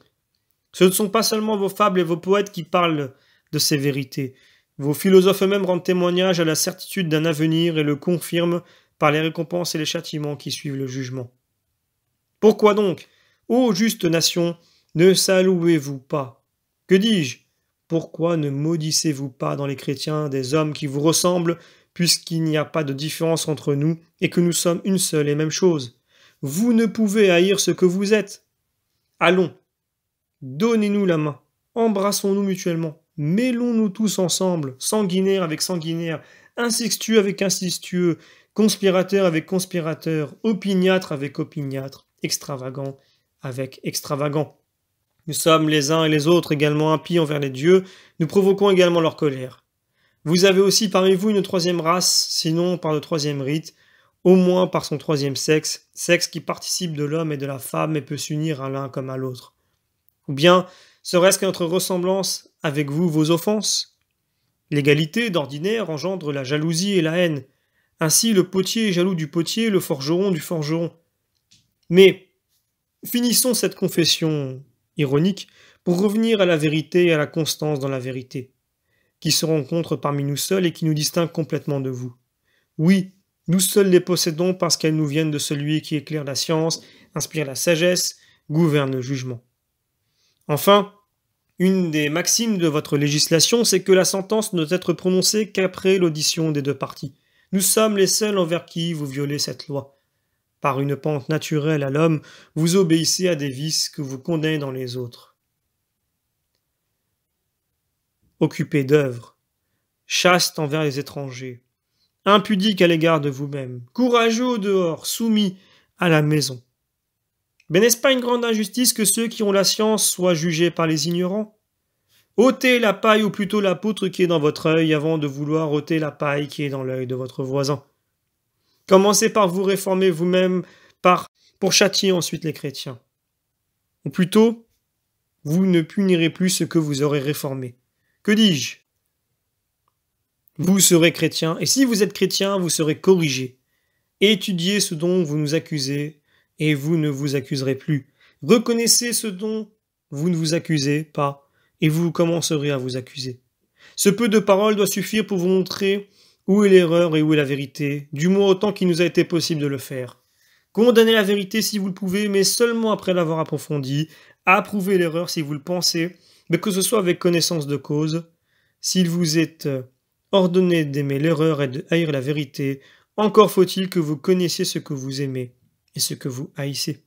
Ce ne sont pas seulement vos fables et vos poètes qui parlent de ces vérités. Vos philosophes eux-mêmes rendent témoignage à la certitude d'un avenir et le confirment par les récompenses et les châtiments qui suivent le jugement. Pourquoi donc, ô juste nation, ne saluez-vous pas? Que dis-je? Pourquoi ne maudissez-vous pas dans les chrétiens des hommes qui vous ressemblent, puisqu'il n'y a pas de différence entre nous et que nous sommes une seule et même chose? Vous ne pouvez haïr ce que vous êtes. Allons, donnez-nous la main, embrassons-nous mutuellement, mêlons-nous tous ensemble, sanguinaires avec sanguinaires, incestueux avec incestueux, conspirateurs avec conspirateurs, opiniâtres avec opiniâtres, extravagants avec extravagants. Nous sommes les uns et les autres également impies envers les dieux, nous provoquons également leur colère. Vous avez aussi parmi vous une troisième race, sinon par le troisième rite, au moins par son troisième sexe, sexe qui participe de l'homme et de la femme et peut s'unir à l'un comme à l'autre. Ou bien, serait-ce que notre ressemblance avec vous vos offenses? L'égalité, d'ordinaire, engendre la jalousie et la haine. Ainsi, le potier est jaloux du potier, le forgeron du forgeron. Mais, finissons cette confession ironique pour revenir à la vérité et à la constance dans la vérité, qui se rencontrent parmi nous seuls et qui nous distinguent complètement de vous. Oui, nous seuls les possédons parce qu'elles nous viennent de celui qui éclaire la science, inspire la sagesse, gouverne le jugement. Enfin, une des maximes de votre législation, c'est que la sentence ne doit être prononcée qu'après l'audition des deux parties. Nous sommes les seuls envers qui vous violez cette loi. Par une pente naturelle à l'homme, vous obéissez à des vices que vous condamnez dans les autres. Occupé d'œuvre, chaste envers les étrangers, impudique à l'égard de vous-même, courageux au dehors, soumis à la maison. Mais n'est-ce pas une grande injustice que ceux qui ont la science soient jugés par les ignorants? ôtez la paille ou plutôt la poutre qui est dans votre œil avant de vouloir ôter la paille qui est dans l'œil de votre voisin. Commencez par vous réformer vous-même, par pour châtier ensuite les chrétiens. Ou plutôt, vous ne punirez plus ce que vous aurez réformé. Que dis-je? Vous serez chrétien, et si vous êtes chrétien, vous serez corrigé. Étudiez ce dont vous nous accusez, et vous ne vous accuserez plus. Reconnaissez ce dont vous ne vous accusez pas, et vous commencerez à vous accuser. Ce peu de paroles doit suffire pour vous montrer où est l'erreur et où est la vérité, du moins autant qu'il nous a été possible de le faire. Condamnez la vérité si vous le pouvez, mais seulement après l'avoir approfondie. Approuvez l'erreur si vous le pensez, mais que ce soit avec connaissance de cause. S'il vous est ordonné d'aimer l'erreur et de haïr la vérité, encore faut-il que vous connaissiez ce que vous aimez et ce que vous haïssez.